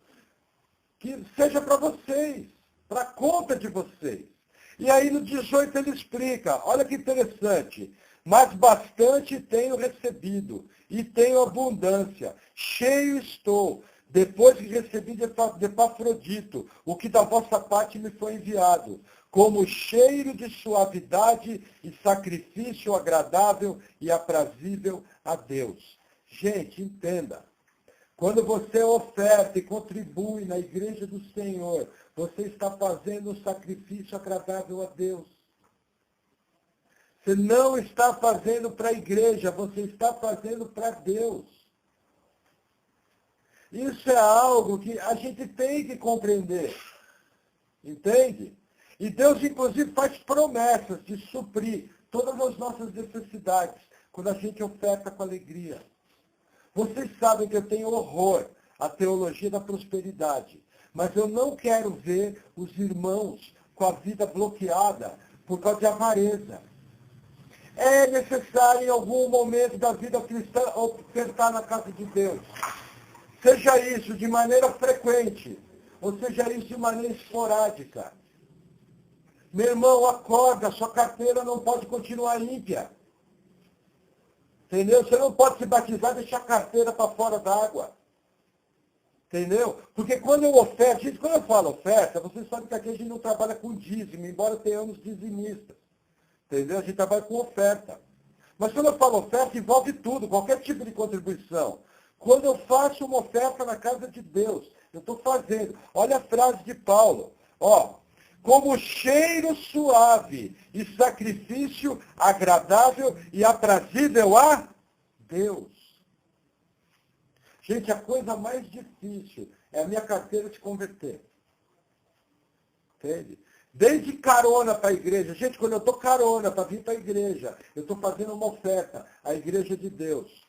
que seja para vocês, para a conta de vocês. E aí no 18 ele explica, olha que interessante, mas bastante tenho recebido, e tenho abundância, cheio estou, depois que recebi de Epafrodito, o que da vossa parte me foi enviado, como cheiro de suavidade e sacrifício agradável e aprazível a Deus. Gente, entenda. Quando você oferta e contribui na igreja do Senhor, você está fazendo um sacrifício agradável a Deus. Você não está fazendo para a igreja, você está fazendo para Deus. Isso é algo que a gente tem que compreender. Entende? E Deus, inclusive, faz promessas de suprir todas as nossas necessidades quando a gente oferta com alegria. Vocês sabem que eu tenho horror à teologia da prosperidade, mas eu não quero ver os irmãos com a vida bloqueada por causa de avareza. É necessário em algum momento da vida cristã ofertar na casa de Deus. Seja isso de maneira frequente, ou seja isso de maneira esporádica. Meu irmão, acorda, sua carteira não pode continuar ímpia. Entendeu? Você não pode se batizar e deixar a carteira para fora d'água. Entendeu? Porque quando eu oferto, gente, quando eu falo oferta, vocês sabem que aqui a gente não trabalha com dízimo, embora tenhamos dizimistas. Entendeu? A gente trabalha com oferta. Mas quando eu falo oferta, envolve tudo, qualquer tipo de contribuição. Quando eu faço uma oferta na casa de Deus, eu estou fazendo. Olha a frase de Paulo. Ó, como cheiro suave e sacrifício agradável e aprazível a Deus. Gente, a coisa mais difícil é a minha carteira se converter. Entende? Desde carona para a igreja. Gente, quando eu estou carona para vir para a igreja, eu estou fazendo uma oferta à igreja de Deus.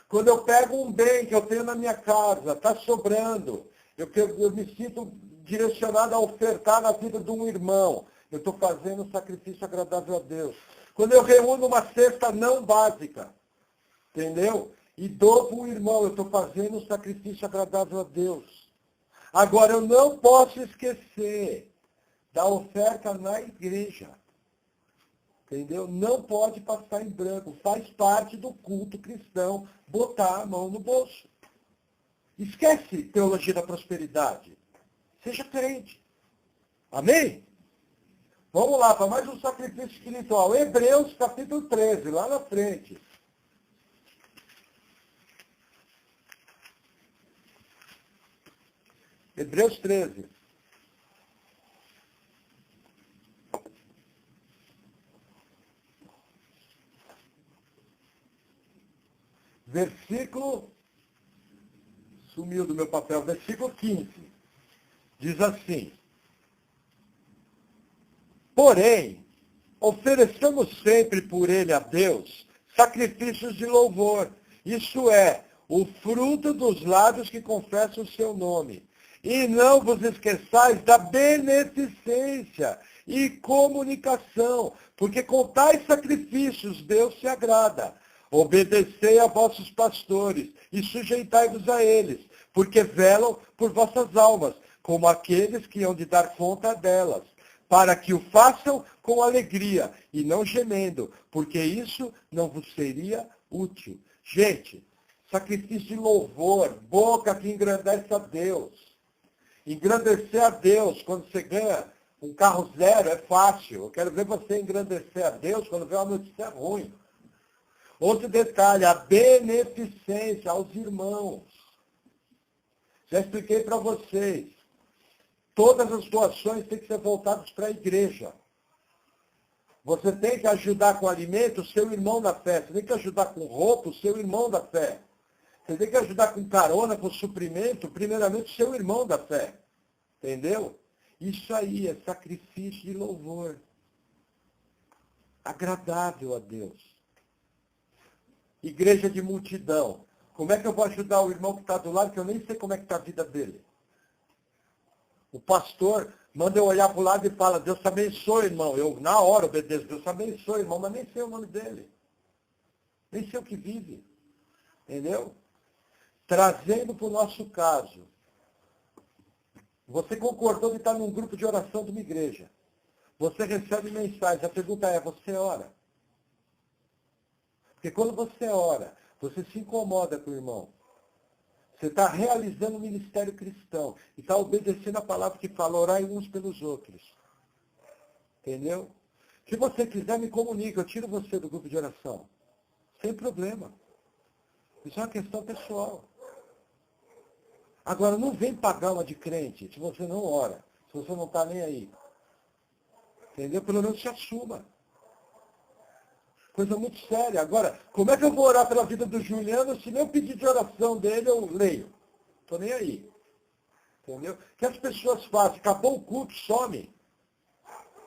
Quando eu pego um bem que eu tenho na minha casa, está sobrando, eu me sinto direcionado a ofertar na vida de um irmão. Eu estou fazendo um sacrifício agradável a Deus. Quando eu reúno uma cesta não básica, entendeu? E dou para um irmão, eu estou fazendo um sacrifício agradável a Deus. Agora, eu não posso esquecer da oferta na igreja. Entendeu? Não pode passar em branco. Faz parte do culto cristão botar a mão no bolso. Esquece teologia da prosperidade. Seja crente. Amém? Vamos lá, para mais um sacrifício espiritual. Hebreus capítulo 13, lá na frente. Hebreus 13. Versículo, sumiu do meu papel, versículo 15. Diz assim: porém, ofereçamos sempre por ele a Deus sacrifícios de louvor, isso é, o fruto dos lábios que confessam o seu nome. E não vos esqueçais da beneficência e comunicação, porque com tais sacrifícios Deus se agrada. Obedecei a vossos pastores e sujeitai-vos a eles, porque velam por vossas almas, como aqueles que hão de dar conta delas, para que o façam com alegria e não gemendo, porque isso não vos seria útil. Gente, sacrifício de louvor, boca que engrandece a Deus. Engrandecer a Deus quando você ganha um carro zero é fácil. Eu quero ver você engrandecer a Deus quando vê uma notícia ruim. Outro detalhe, a beneficência aos irmãos. Já expliquei para vocês. Todas as doações têm que ser voltadas para a igreja. Você tem que ajudar com alimento o seu irmão da fé. Você tem que ajudar com roupa o seu irmão da fé. Você tem que ajudar com carona, com suprimento, primeiramente o seu irmão da fé. Entendeu? Isso aí é sacrifício de louvor. Agradável a Deus. Igreja de multidão. Como é que eu vou ajudar o irmão que está do lado, que eu nem sei como é que está a vida dele? O pastor manda eu olhar para o lado e fala, Deus te abençoe, irmão. Eu, na hora, obedeço, Deus te abençoe, irmão, mas nem sei o nome dele. Nem sei o que vive. Entendeu? Trazendo para o nosso caso. Você concordou de estar num grupo de oração de uma igreja. Você recebe mensagem. A pergunta é, você ora? Porque quando você ora, você se incomoda com o irmão. Você está realizando um ministério cristão. E está obedecendo a palavra que fala, orai uns pelos outros. Entendeu? Se você quiser, me comunique. Eu tiro você do grupo de oração. Sem problema. Isso é uma questão pessoal. Agora, não vem pagar uma de crente se você não ora. Se você não está nem aí. Entendeu? Pelo menos se assuma. Coisa muito séria. Agora, como é que eu vou orar pela vida do Juliano se nem o pedido de oração dele eu leio? Estou nem aí. Entendeu? O que as pessoas fazem? Acabou o culto, some.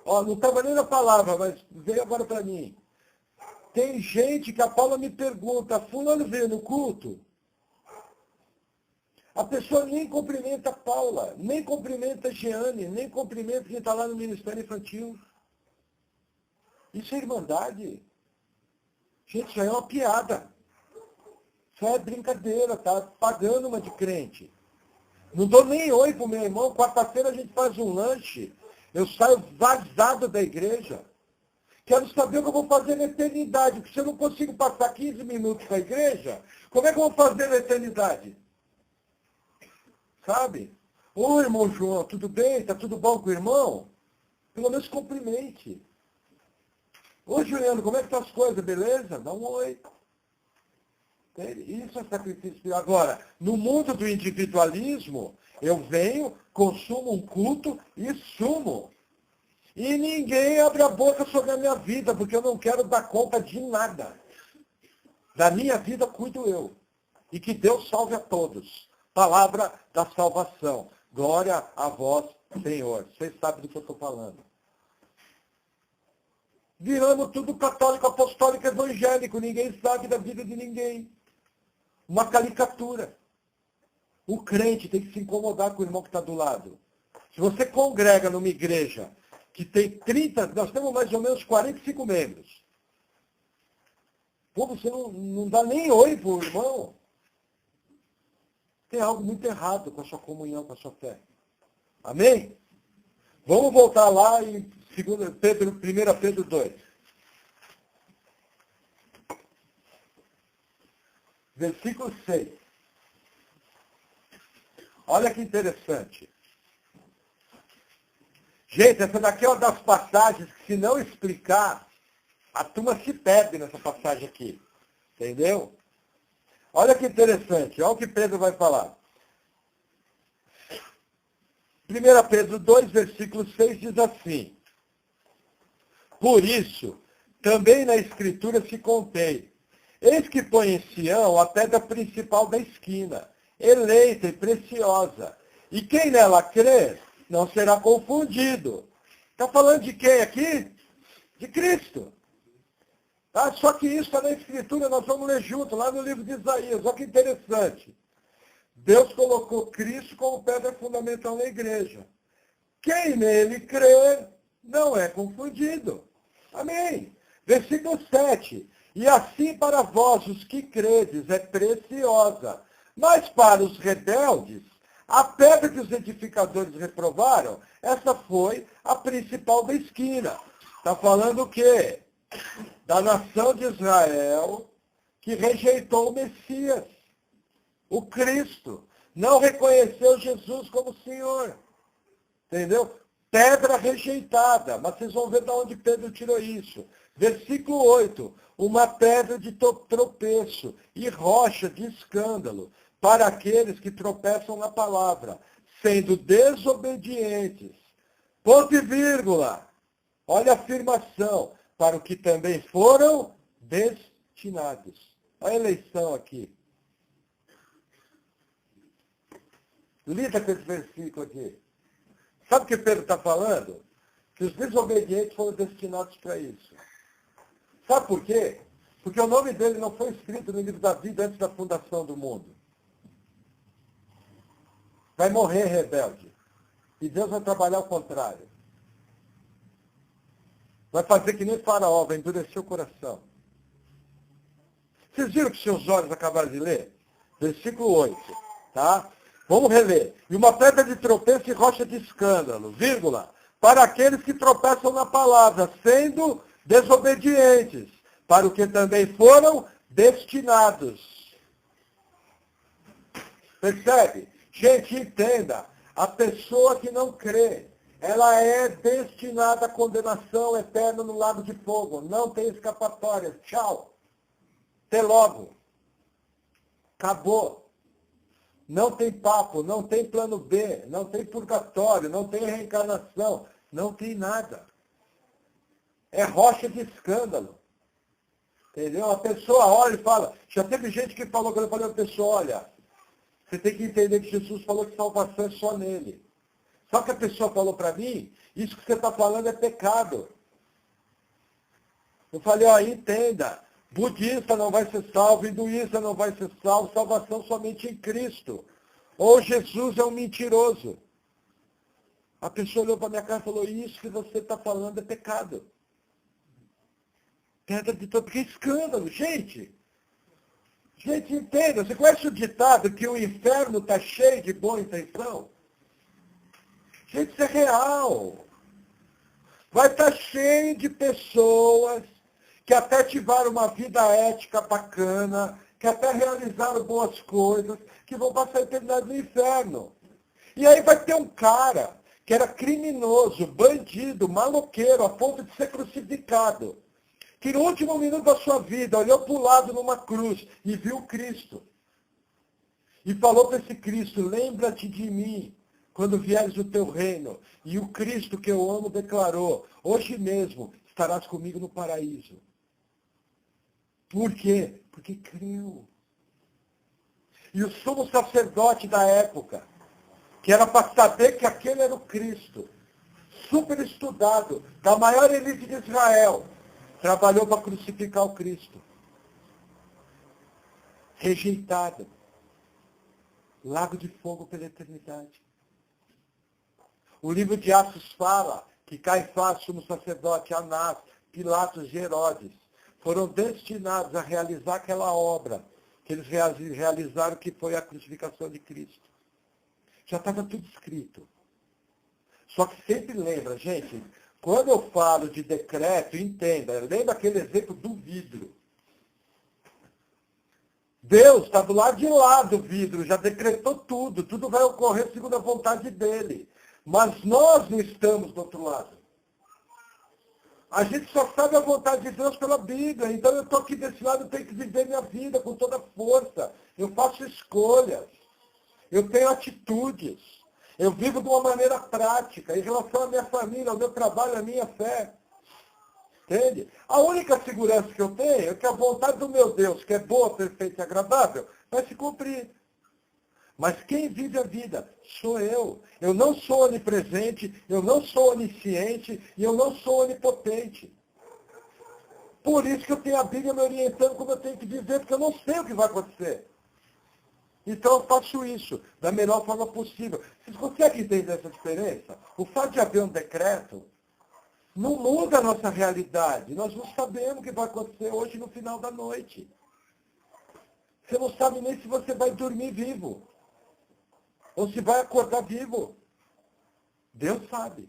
Ó, não estava nem na palavra, mas veio agora para mim. Tem gente que a Paula me pergunta, fulano veio no culto? A pessoa nem cumprimenta a Paula, nem cumprimenta a Jeane, nem cumprimenta quem está lá no Ministério Infantil. Isso é irmandade. Gente, isso aí é uma piada. Isso aí é brincadeira, tá pagando uma de crente. Não dou nem oi pro meu irmão. Quarta-feira a gente faz um lanche. Eu saio vazado da igreja. Quero saber o que eu vou fazer na eternidade. Porque se eu não consigo passar 15 minutos na igreja, como é que eu vou fazer na eternidade? Sabe? Ô, irmão João, tudo bem? Tá tudo bom com o irmão? Pelo menos cumprimente. Ô, Juliano, como é que estão as coisas? Beleza? Dá um oi. Isso é sacrifício. Agora, no mundo do individualismo, eu venho, consumo um culto e sumo. E ninguém abre a boca sobre a minha vida, porque eu não quero dar conta de nada. Da minha vida cuido eu. E que Deus salve a todos. Palavra da salvação. Glória a vós, Senhor. Vocês sabem do que eu estou falando. Viramos tudo católico, apostólico, evangélico. Ninguém sabe da vida de ninguém. Uma caricatura. O crente tem que se incomodar com o irmão que está do lado. Se você congrega numa igreja que tem 30, nós temos mais ou menos 45 membros. Pô, você não dá nem oi pro irmão. Tem algo muito errado com a sua comunhão, com a sua fé. Amém? Vamos voltar lá em 1 Pedro 2. Versículo 6. Olha que interessante. Gente, essa daqui é uma das passagens que, se não explicar, a turma se perde nessa passagem aqui. Entendeu? Olha que interessante. Olha o que Pedro vai falar. 1 Pedro 2, versículo 6 diz assim: Por isso, também na Escritura se contém: Eis que põe em Sião a pedra principal da esquina, eleita e preciosa. E quem nela crer, não será confundido. Está falando de quem aqui? De Cristo. Tá? Só que isso está na Escritura, nós vamos ler junto, lá no livro de Isaías. Olha que interessante. Deus colocou Cristo como pedra fundamental na igreja. Quem nele crer, não é confundido. Amém. Versículo 7. E assim para vós, os que credes, é preciosa. Mas para os rebeldes, a pedra que os edificadores reprovaram, essa foi a principal da esquina. Está falando o quê? Da nação de Israel, que rejeitou o Messias, o Cristo. Não reconheceu Jesus como Senhor. Entendeu? Pedra rejeitada. Mas vocês vão ver de onde Pedro tirou isso. Versículo 8. Uma pedra de tropeço e rocha de escândalo para aqueles que tropeçam na palavra, sendo desobedientes. Ponto e vírgula. Olha a afirmação. Para o que também foram destinados. Olha a eleição aqui. Lida com esse versículo aqui. Sabe o que Pedro está falando? Que os desobedientes foram destinados para isso. Sabe por quê? Porque o nome dele não foi escrito no livro da vida antes da fundação do mundo. Vai morrer rebelde. E Deus vai trabalhar ao contrário. Vai fazer que nem Faraó, vai endurecer o coração. Vocês viram que seus olhos acabaram de ler? Versículo 8, tá? Vamos reler. E uma pedra de tropeço e rocha de escândalo, vírgula, para aqueles que tropeçam na palavra, sendo desobedientes, para o que também foram destinados. Percebe? Gente, entenda. A pessoa que não crê, ela é destinada à condenação eterna no lago de fogo. Não tem escapatória. Tchau. Até logo. Acabou. Não tem papo, não tem plano B, não tem purgatório, não tem reencarnação, não tem nada. É rocha de escândalo. Entendeu? A pessoa olha e fala, já teve gente que falou, quando eu falei a pessoa, olha, você tem que entender que Jesus falou que salvação é só nele. Só que a pessoa falou para mim, isso que você está falando é pecado. Eu falei, ó, entenda, budista não vai ser salvo, hinduísta não vai ser salvo, salvação somente em Cristo. Ou Jesus é um mentiroso. A pessoa olhou para minha cara e falou, isso que você está falando é pecado. Pedra de tropeço. Que escândalo, gente! Gente, entenda, você conhece o ditado que o inferno está cheio de boa intenção? Gente, isso é real. Vai estar cheio de pessoas que até tiveram uma vida ética bacana, que até realizaram boas coisas, que vão passar a eternidade no inferno. E aí vai ter um cara que era criminoso, bandido, maloqueiro, a ponto de ser crucificado, que no último minuto da sua vida olhou para o lado numa cruz e viu Cristo. E falou para esse Cristo, lembra-te de mim quando vieres o teu reino. E o Cristo que eu amo declarou, hoje mesmo estarás comigo no paraíso. Por quê? Porque creu. E o sumo sacerdote da época, que era para saber que aquele era o Cristo, super estudado, da maior elite de Israel, trabalhou para crucificar o Cristo. Rejeitado. Lago de fogo pela eternidade. O livro de Atos fala que Caifás, sumo sacerdote, Anás, Pilatos e Herodes foram destinados a realizar aquela obra que eles realizaram, que foi a crucificação de Cristo. Já estava tudo escrito. Só que sempre lembra, gente, quando eu falo de decreto, entenda, lembra aquele exemplo do vidro. Deus está do lado de lá do vidro, já decretou tudo, tudo vai ocorrer segundo a vontade dele. Mas nós não estamos do outro lado. A gente só sabe a vontade de Deus pela Bíblia. Então eu estou aqui desse lado, eu tenho que viver minha vida com toda força. Eu faço escolhas. Eu tenho atitudes. Eu vivo de uma maneira prática, em relação à minha família, ao meu trabalho, à minha fé. Entende? A única segurança que eu tenho é que a vontade do meu Deus, que é boa, perfeita e agradável, vai se cumprir. Mas quem vive a vida sou eu. Eu não sou onipresente, eu não sou onisciente e eu não sou onipotente. Por isso que eu tenho a Bíblia me orientando como eu tenho que viver, porque eu não sei o que vai acontecer. Então eu faço isso da melhor forma possível. Vocês conseguem entender essa diferença? O fato de haver um decreto não muda a nossa realidade. Nós não sabemos o que vai acontecer hoje no final da noite. Você não sabe nem se você vai dormir vivo. Ou se vai acordar vivo. Deus sabe.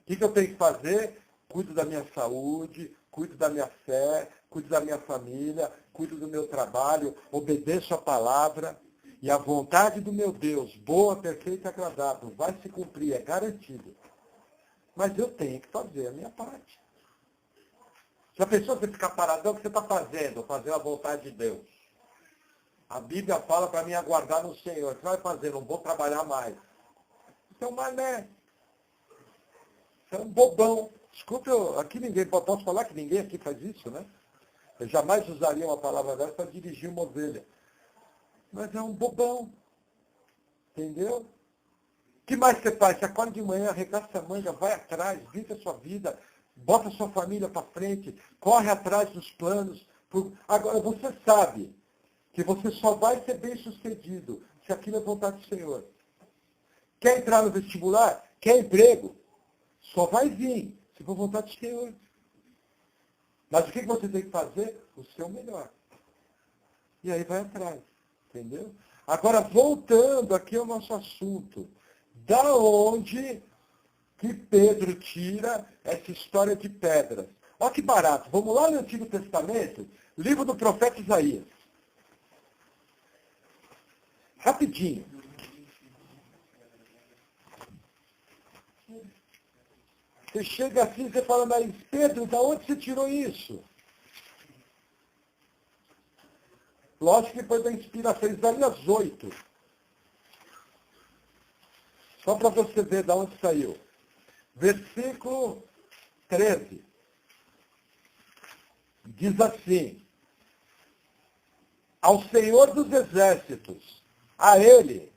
O que eu tenho que fazer? Cuido da minha saúde, cuido da minha fé, cuido da minha família, cuido do meu trabalho, obedeço a palavra. E a vontade do meu Deus, boa, perfeita e agradável, vai se cumprir, é garantido. Mas eu tenho que fazer a minha parte. Se a pessoa ficar paradão, o que você está fazendo? Fazer a vontade de Deus. A Bíblia fala para mim aguardar no Senhor. O que vai fazer? Não vou trabalhar mais. Isso é um mané. Isso é um bobão. Desculpe, aqui ninguém, posso falar que ninguém aqui faz isso, né? Eu jamais usaria uma palavra dessa para dirigir uma ovelha. Mas é um bobão. Entendeu? O que mais você faz? Você acorda de manhã, arregaça a manga, vai atrás, vive a sua vida, bota a sua família para frente, corre atrás dos planos. Agora, você sabe que você só vai ser bem sucedido se aquilo é vontade do Senhor. Quer entrar no vestibular? Quer emprego? Só vai vir se for vontade do Senhor. Mas o que você tem que fazer? O seu melhor. E aí vai atrás. Entendeu? Agora, voltando aqui ao nosso assunto. Da onde que Pedro tira essa história de pedras? Olha que barato. Vamos lá no Antigo Testamento, livro do profeta Isaías. Rapidinho. Você chega assim e você fala, mas Pedro, da onde você tirou isso? Lógico que foi da inspiração, Isaías 8. Só para você ver de onde saiu. Versículo 13. Diz assim, ao Senhor dos Exércitos, a Ele,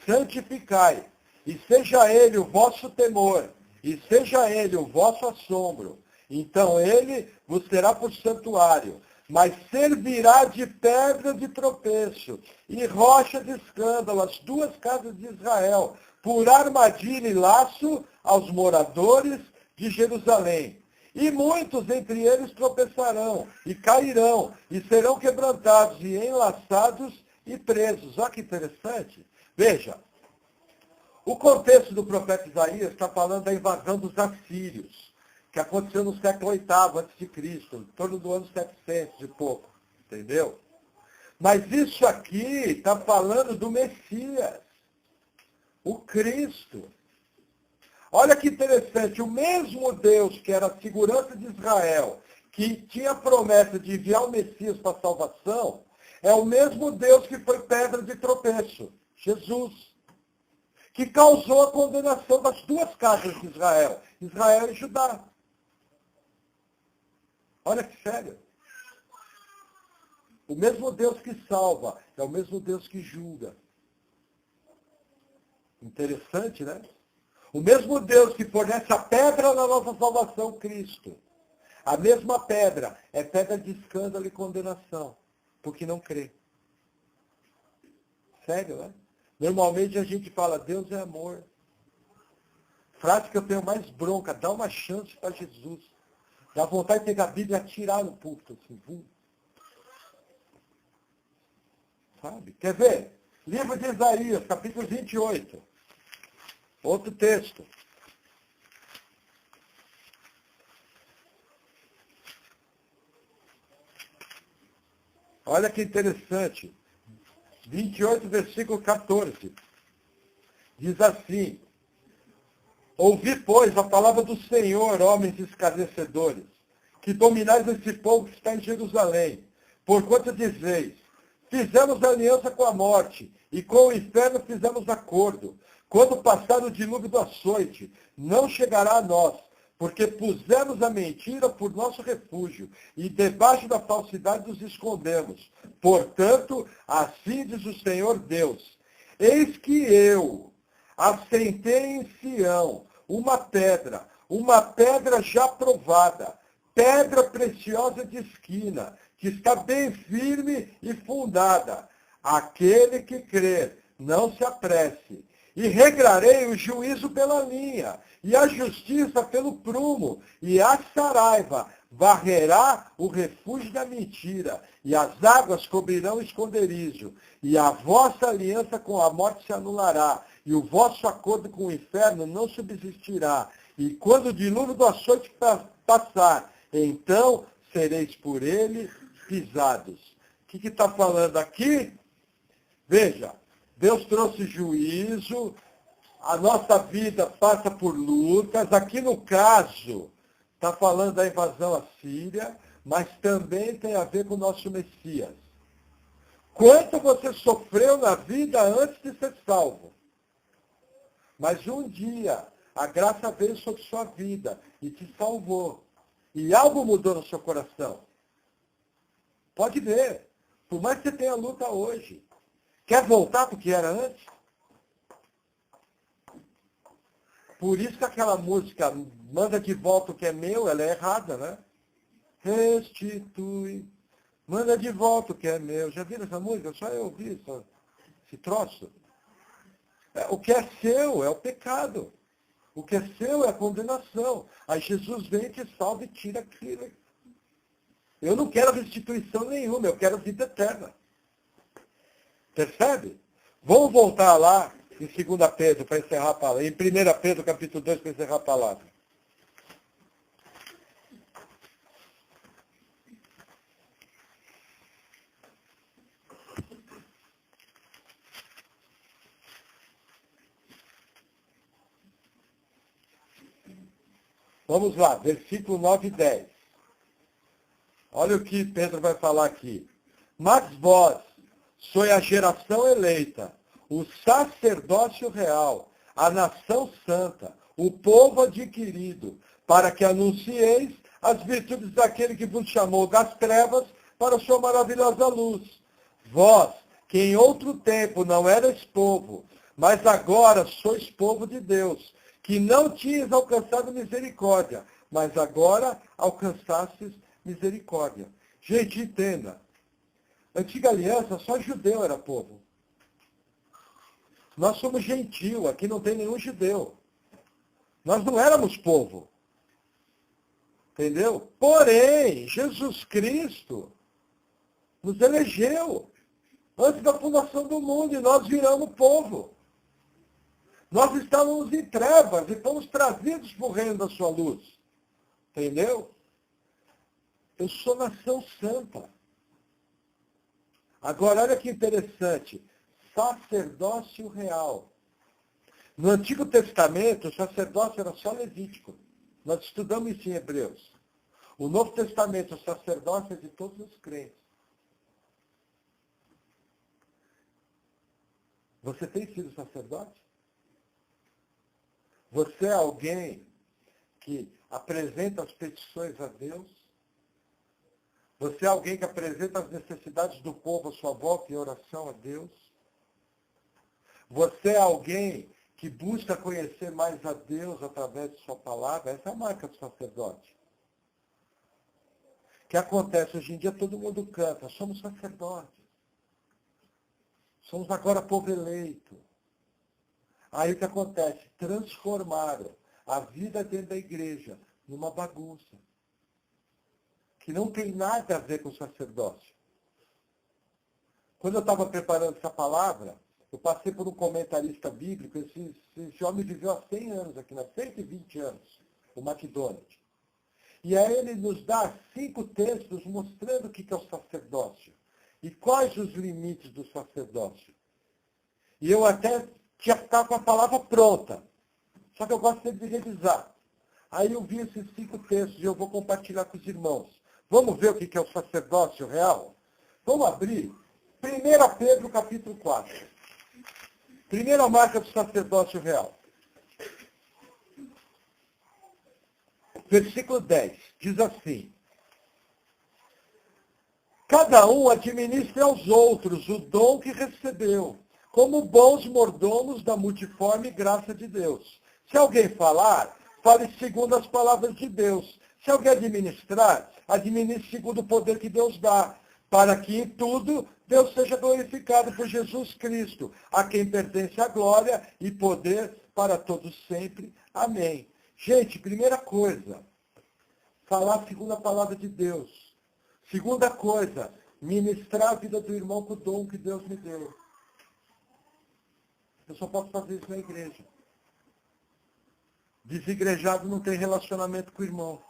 santificai, e seja Ele o vosso temor, e seja Ele o vosso assombro. Então Ele vos terá por santuário, mas servirá de pedra de tropeço e rocha de escândalo as duas casas de Israel, por armadilha e laço aos moradores de Jerusalém. E muitos entre eles tropeçarão, e cairão, e serão quebrantados, e enlaçados e presos. Olha que interessante. Veja, o contexto do profeta Isaías está falando da invasão dos assírios, que aconteceu no século VIII a.C., em torno do ano 700 e pouco. Entendeu? Mas isso aqui está falando do Messias, o Cristo. Olha que interessante, o mesmo Deus que era a segurança de Israel, que tinha a promessa de enviar o Messias para a salvação, é o mesmo Deus que foi pedra de tropeço, Jesus, que causou a condenação das duas casas de Israel, Israel e Judá. Olha que sério. O mesmo Deus que salva, é o mesmo Deus que julga. Interessante, né? O mesmo Deus que fornece a pedra na nossa salvação, Cristo. A mesma pedra é pedra de escândalo e condenação, porque não crê. Sério, né? Normalmente a gente fala, Deus é amor. Frase que eu tenho mais bronca, dá uma chance para Jesus. Dá vontade de pegar a Bíblia e atirar no púlpito, assim. Sabe? Quer ver? Livro de Isaías, capítulo 28. Outro texto. Olha que interessante. 28, versículo 14. Diz assim: ouvi, pois, a palavra do Senhor, homens escarnecedores, que dominais esse povo que está em Jerusalém. Porquanto dizeis, fizemos aliança com a morte, e com o inferno fizemos acordo. Quando passar o dilúvio do açoite, não chegará a nós, porque pusemos a mentira por nosso refúgio, e debaixo da falsidade nos escondemos. Portanto, assim diz o Senhor Deus, eis que eu assentei em Sião uma pedra já provada, pedra preciosa de esquina, que está bem firme e fundada. Aquele que crer, não se apresse. E regrarei o juízo pela linha, e a justiça pelo prumo, e a saraiva varrerá o refúgio da mentira, e as águas cobrirão o esconderijo, e a vossa aliança com a morte se anulará, e o vosso acordo com o inferno não subsistirá. E quando o dilúvio do açoite passar, então sereis por ele pisados. O que está falando aqui? Veja, Deus trouxe juízo, a nossa vida passa por lutas. Aqui no caso, está falando da invasão assíria, mas também tem a ver com o nosso Messias. Quanto você sofreu na vida antes de ser salvo? Mas um dia, a graça veio sobre sua vida e te salvou. E algo mudou no seu coração. Pode ver. Por mais que você tenha luta hoje. Quer voltar para o que era antes? Por isso que aquela música, manda de volta o que é meu, ela é errada, né? Restitui. Manda de volta o que é meu. Já viram essa música? Só eu ouvi esse troço. O que é seu é o pecado. O que é seu é a condenação. Aí Jesus vem, te salva e tira aquilo. Eu não quero restituição nenhuma, eu quero vida eterna. Percebe? Vamos voltar lá em 2 Pedro para encerrar a palavra. Em 1 Pedro, capítulo 2, para encerrar a palavra. Vamos lá, versículo 9 e 10. Olha o que Pedro vai falar aqui. Mas vós sois a geração eleita, o sacerdócio real, a nação santa, o povo adquirido, para que anuncieis as virtudes daquele que vos chamou das trevas para a sua maravilhosa luz. Vós, que em outro tempo não erais povo, mas agora sois povo de Deus, que não tinhas alcançado misericórdia, mas agora alcançastes misericórdia. Gente, entenda. Antiga aliança, só judeu era povo. Nós somos gentil, aqui não tem nenhum judeu. Nós não éramos povo. Entendeu? Porém, Jesus Cristo nos elegeu antes da fundação do mundo e nós viramos povo. Nós estávamos em trevas e fomos trazidos para o reino da sua luz. Entendeu? Eu sou nação santa. Agora, olha que interessante. Sacerdócio real. No Antigo Testamento, o sacerdócio era só levítico. Nós estudamos isso em Hebreus. O Novo Testamento, o sacerdócio é de todos os crentes. Você tem sido sacerdote? Você é alguém que apresenta as petições a Deus? Você é alguém que apresenta as necessidades do povo à sua volta em oração a Deus? Você é alguém que busca conhecer mais a Deus através de sua palavra? Essa é a marca do sacerdote. O que acontece? Hoje em dia todo mundo canta, somos sacerdotes. Somos agora povo eleito. Aí o que acontece? Transformaram a vida dentro da igreja numa bagunça. Que não tem nada a ver com o sacerdócio. Quando eu estava preparando essa palavra, eu passei por um comentarista bíblico, esse homem viveu há 100 anos aqui, 120 anos, o MacDonald. E aí ele nos dá 5 textos mostrando o que é o sacerdócio. E quais os limites do sacerdócio. E eu até tinha ficado com a palavra pronta. Só que eu gosto sempre de revisar. Aí eu vi esses 5 textos e eu vou compartilhar com os irmãos. Vamos ver o que é o sacerdócio real? Vamos abrir 1 Pedro capítulo 4. Primeira marca do sacerdócio real. Versículo 10. Diz assim. Cada um administre aos outros o dom que recebeu, como bons mordomos da multiforme graça de Deus. Se alguém falar, fale segundo as palavras de Deus. Se alguém administrar, administre segundo o poder que Deus dá, para que em tudo Deus seja glorificado por Jesus Cristo, a quem pertence a glória e poder para todos sempre. Amém. Gente, primeira coisa, falar segundo a palavra de Deus. Segunda coisa, ministrar a vida do irmão com o dom que Deus me deu. Eu só posso fazer isso na igreja. Desigrejado não tem relacionamento com o irmão.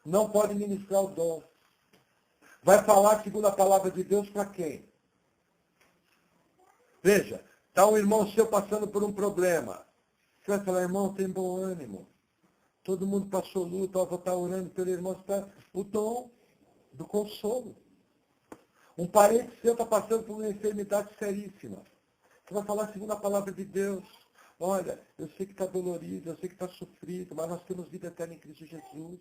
Não pode ministrar o dom. Vai falar segundo a palavra de Deus para quem? Veja, está um irmão seu passando por um problema. Você vai falar, irmão, tem bom ânimo. Todo mundo passou luta, vou estar orando pelo irmão. Está o dom do consolo. Um parente seu está passando por uma enfermidade seríssima. Você vai falar segundo a palavra de Deus. Olha, eu sei que está dolorido, eu sei que está sofrido, mas nós temos vida eterna em Cristo Jesus.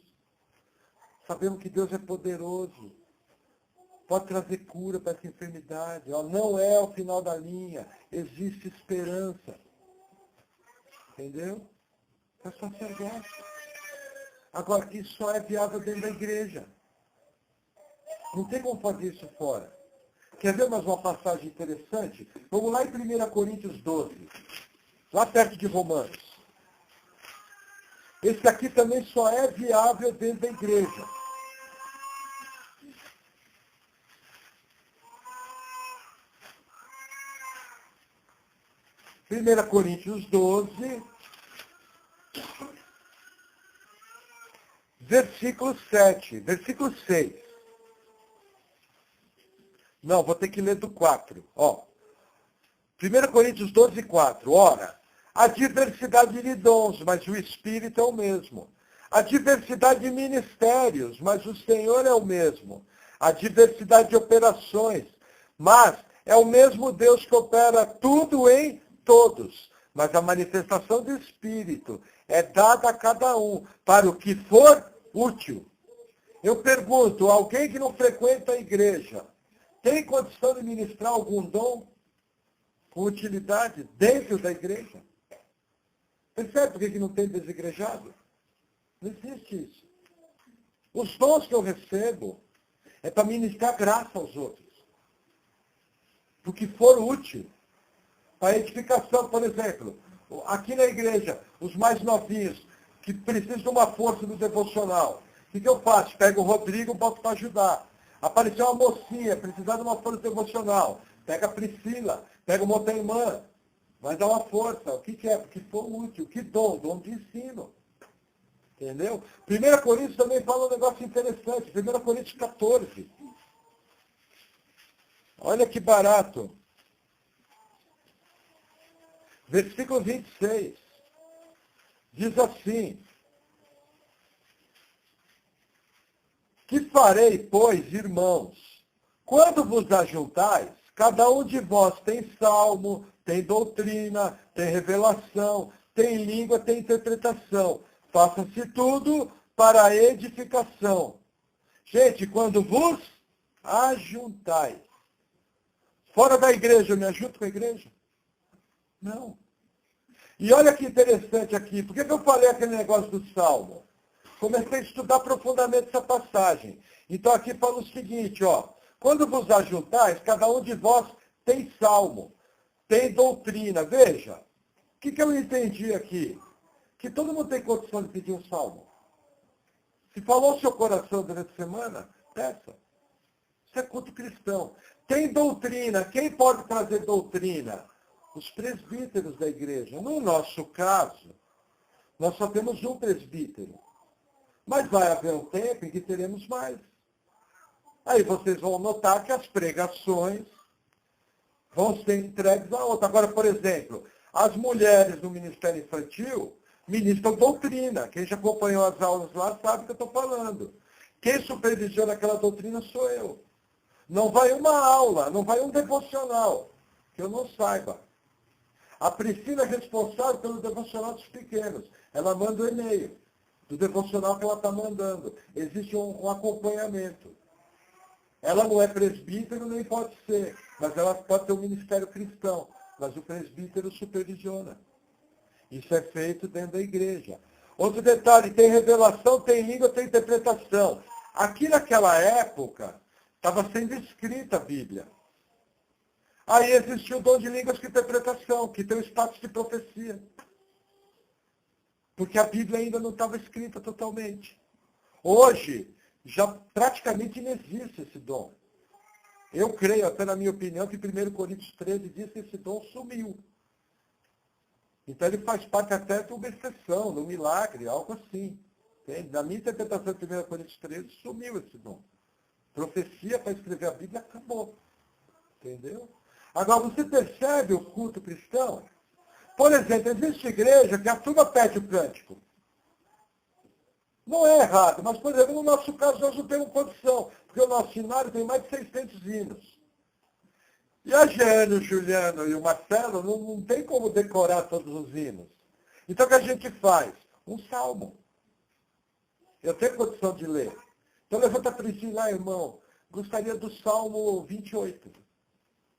Sabemos que Deus é poderoso. Pode trazer cura para essa enfermidade. Ó, não é o final da linha. Existe esperança. Entendeu? É sacerdócio. Agora, isso só é viável dentro da igreja. Não tem como fazer isso fora. Quer ver mais uma passagem interessante? Vamos lá em 1 Coríntios 12. Lá perto de Romanos. Esse aqui também só é viável dentro da igreja. Primeira Coríntios 12, versículo 7, versículo 6. Não, vou ter que ler do 4. Ó, 1 Coríntios 12, 4. Ora, há diversidade de dons, mas o Espírito é o mesmo. Há diversidade de ministérios, mas o Senhor é o mesmo. Há diversidade de operações, mas é o mesmo Deus que opera tudo em todos. Mas a manifestação do Espírito é dada a cada um para o que for útil. Eu pergunto, alguém que não frequenta a igreja, tem condição de ministrar algum dom com utilidade dentro da igreja? Percebe por que não tem desigrejado? Não existe isso. Os dons que eu recebo é para ministrar graça aos outros. Para o que for útil. Para a edificação, por exemplo, aqui na igreja, os mais novinhos, que precisa de uma força no devocional. O que eu faço? Pego o Rodrigo, boto para ajudar. Apareceu uma mocinha, precisar de uma força devocional. Pega a Priscila, pega uma outra irmã. Vai dar uma força. O que é? Porque for útil. Que dom? Dom de ensino. Entendeu? 1 Coríntios também fala um negócio interessante. 1 Coríntios 14. Olha que barato. Versículo 26. Diz assim: que farei, pois, irmãos, quando vos ajuntais, cada um de vós tem salmo, tem doutrina, tem revelação, tem língua, tem interpretação. Faça-se tudo para a edificação. Gente, quando vos ajuntais. Fora da igreja, eu me ajunto com a igreja? Não. E olha que interessante aqui. Por que eu falei aquele negócio do salmo? Comecei a estudar profundamente essa passagem. Então aqui fala o seguinte, ó. Quando vos ajuntais, cada um de vós tem salmo, tem doutrina. Veja, o que eu entendi aqui? Que todo mundo tem condição de pedir um salmo. Se falou o seu coração durante a semana, peça. Isso é culto cristão. Tem doutrina. Quem pode trazer doutrina? Os presbíteros da igreja. No nosso caso, nós só temos um presbítero. Mas vai haver um tempo em que teremos mais. Aí vocês vão notar que as pregações vão ser entregues a outra. Agora, por exemplo, as mulheres do Ministério Infantil ministram doutrina. Quem já acompanhou as aulas lá sabe o que eu estou falando. Quem supervisiona aquela doutrina sou eu. Não vai uma aula, não vai um devocional, que eu não saiba. A Priscila é responsável pelo devocional dos pequenos. Ela manda o e-mail do devocional que ela está mandando. Existe um acompanhamento. Ela não é presbítero, nem pode ser, mas ela pode ter um ministério cristão. Mas o presbítero supervisiona. Isso é feito dentro da igreja. Outro detalhe, tem revelação, tem língua, tem interpretação. Aqui naquela época, estava sendo escrita a Bíblia. Aí existiu o dom de línguas com interpretação, que tem o status de profecia. Porque a Bíblia ainda não estava escrita totalmente. Hoje, já praticamente não existe esse dom. Eu creio, até na minha opinião, que 1 Coríntios 13 diz que esse dom sumiu. Então ele faz parte até de uma exceção, de um milagre, algo assim. Entende? Na minha interpretação de 1 Coríntios 13, sumiu esse dom. Profecia para escrever a Bíblia acabou. Entendeu? Agora, você percebe o culto cristão? Por exemplo, existe igreja que a turma pede o cântico. Não é errado, mas, por exemplo, no nosso caso, nós não temos condição, porque o nosso cenário tem mais de 600 hinos. E a Gênio, o Juliano e o Marcelo não tem como decorar todos os hinos. Então, o que a gente faz? Um salmo. Eu tenho condição de ler. Então, levanta a Priscila, irmão, gostaria do Salmo 28.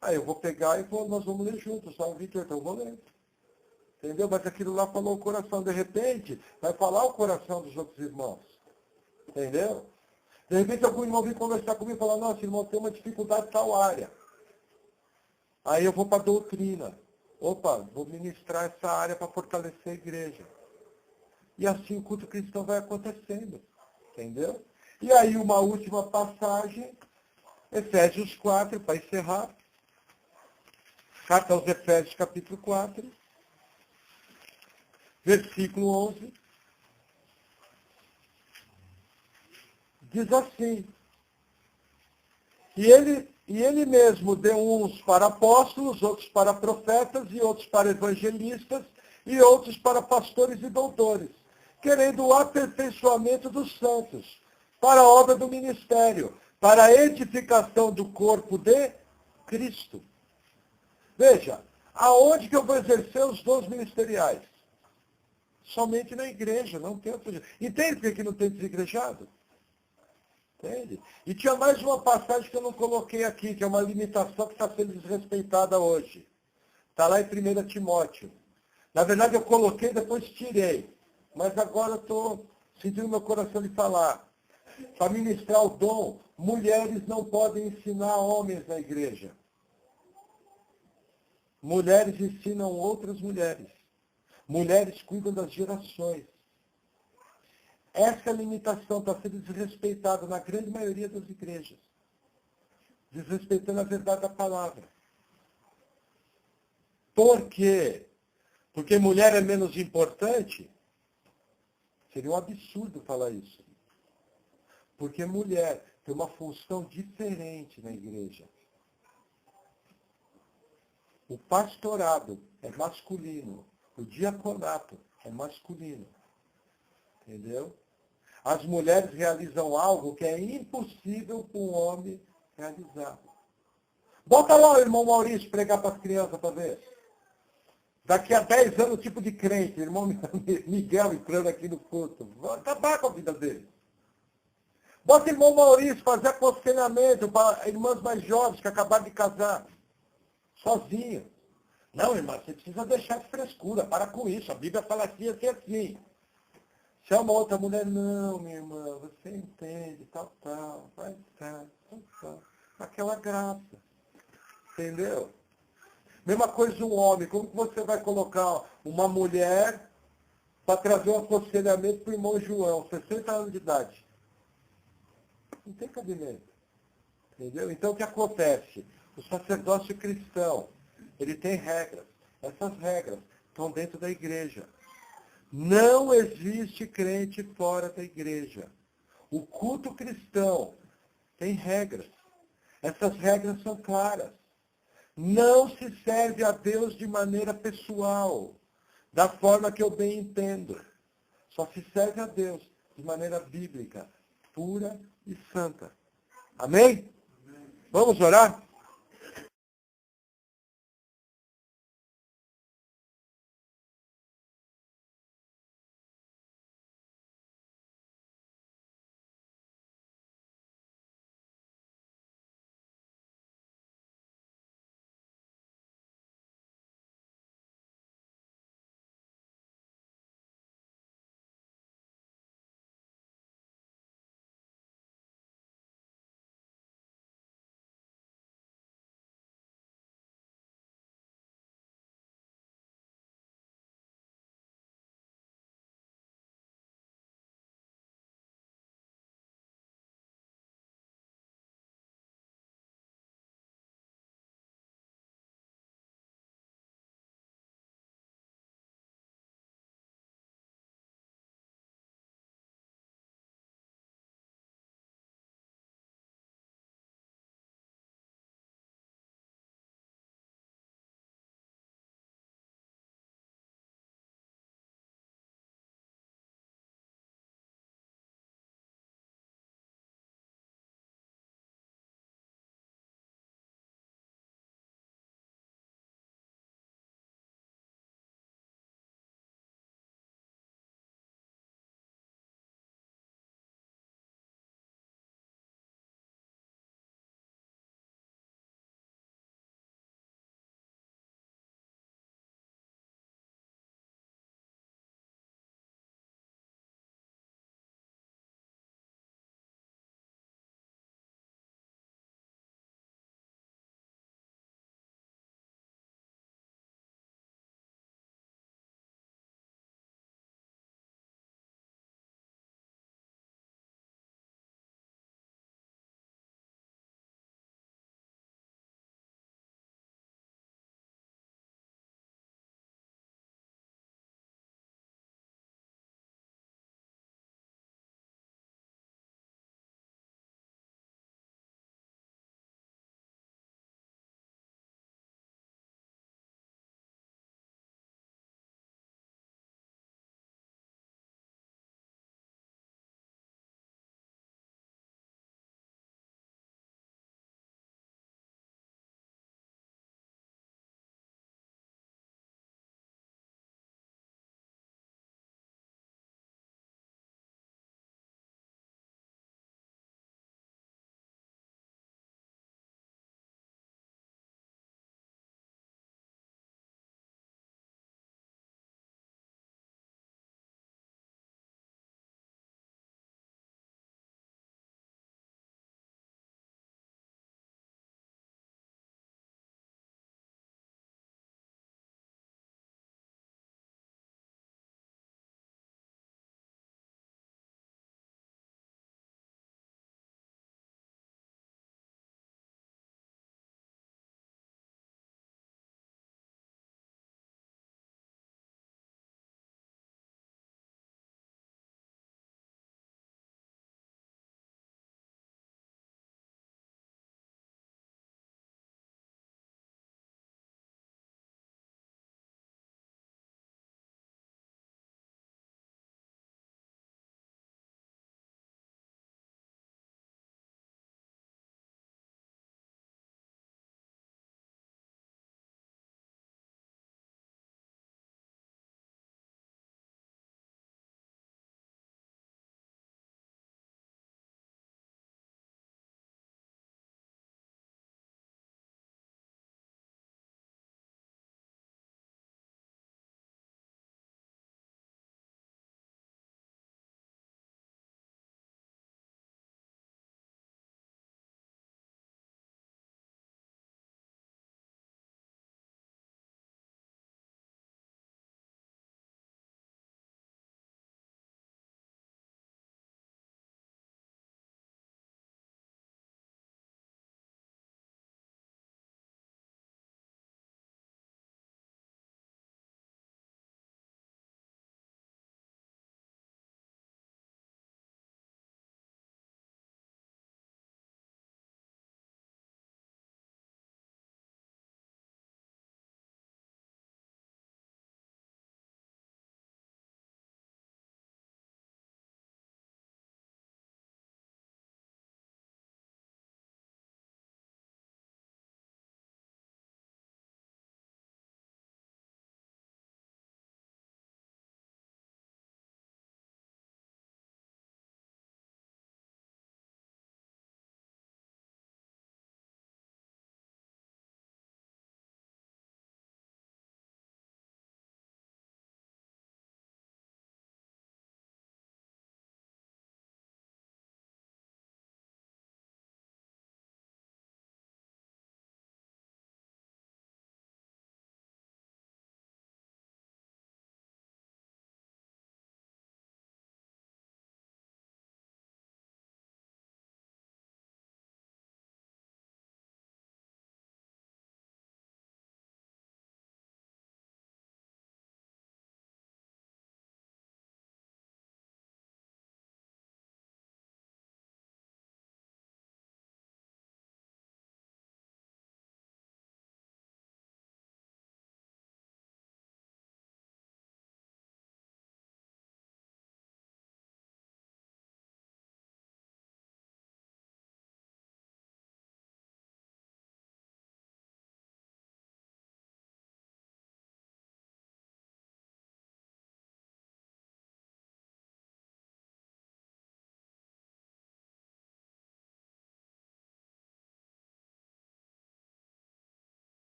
Aí eu vou pegar e nós vamos ler juntos, o Salmo 28, eu vou ler. Entendeu? Mas aquilo lá falou o coração. De repente, vai falar o coração dos outros irmãos. Entendeu? De repente, algum irmão vem conversar comigo e falar, nossa, irmão, tem uma dificuldade em tal área. Aí eu vou para a doutrina. Opa, vou ministrar essa área para fortalecer a igreja. E assim o culto cristão vai acontecendo. Entendeu? E aí uma última passagem, Efésios 4, para encerrar. Carta aos Efésios, capítulo 4. Versículo 11, diz assim, e ele mesmo deu uns para apóstolos, outros para profetas, e outros para evangelistas, e outros para pastores e doutores, querendo o aperfeiçoamento dos santos, para a obra do ministério, para a edificação do corpo de Cristo. Veja, aonde que eu vou exercer os dons ministeriais? Somente na igreja, não tem outro jeito. Entende por que não tem desigrejado? Entende? E tinha mais uma passagem que eu não coloquei aqui, que é uma limitação que está sendo desrespeitada hoje. Está lá em 1 Timóteo. Na verdade eu coloquei, depois tirei. Mas agora estou sentindo meu coração de falar. Para ministrar o dom, mulheres não podem ensinar homens na igreja. Mulheres ensinam outras mulheres. Mulheres cuidam das gerações. Essa limitação está sendo desrespeitada na grande maioria das igrejas. Desrespeitando a verdade da palavra. Por quê? Porque mulher é menos importante? Seria um absurdo falar isso. Porque mulher tem uma função diferente na igreja. O pastorado é masculino. O diaconato é masculino. Entendeu? As mulheres realizam algo que é impossível para um homem realizar. Bota lá o irmão Maurício pregar para as crianças para ver. Daqui a 10 anos, tipo de crente, irmão Miguel entrando aqui no culto. Vai acabar com a vida dele. Bota o irmão Maurício fazer aconselhamento para irmãs mais jovens que acabaram de casar. Sozinho. Não, irmã, você precisa deixar de frescura. Para com isso. A Bíblia fala assim, assim, assim. Chama outra mulher. Não, minha irmã, você entende, tal. Vai estar, tal. Aquela graça. Entendeu? Mesma coisa um homem. Como que você vai colocar uma mulher para trazer um aconselhamento para o irmão João, 60 anos de idade? Não tem cabimento. Entendeu? Então, o que acontece? O sacerdócio cristão, ele tem regras. Essas regras estão dentro da igreja. Não existe crente fora da igreja. O culto cristão tem regras. Essas regras são claras. Não se serve a Deus de maneira pessoal, da forma que eu bem entendo. Só se serve a Deus de maneira bíblica, pura e santa. Amém? Vamos orar?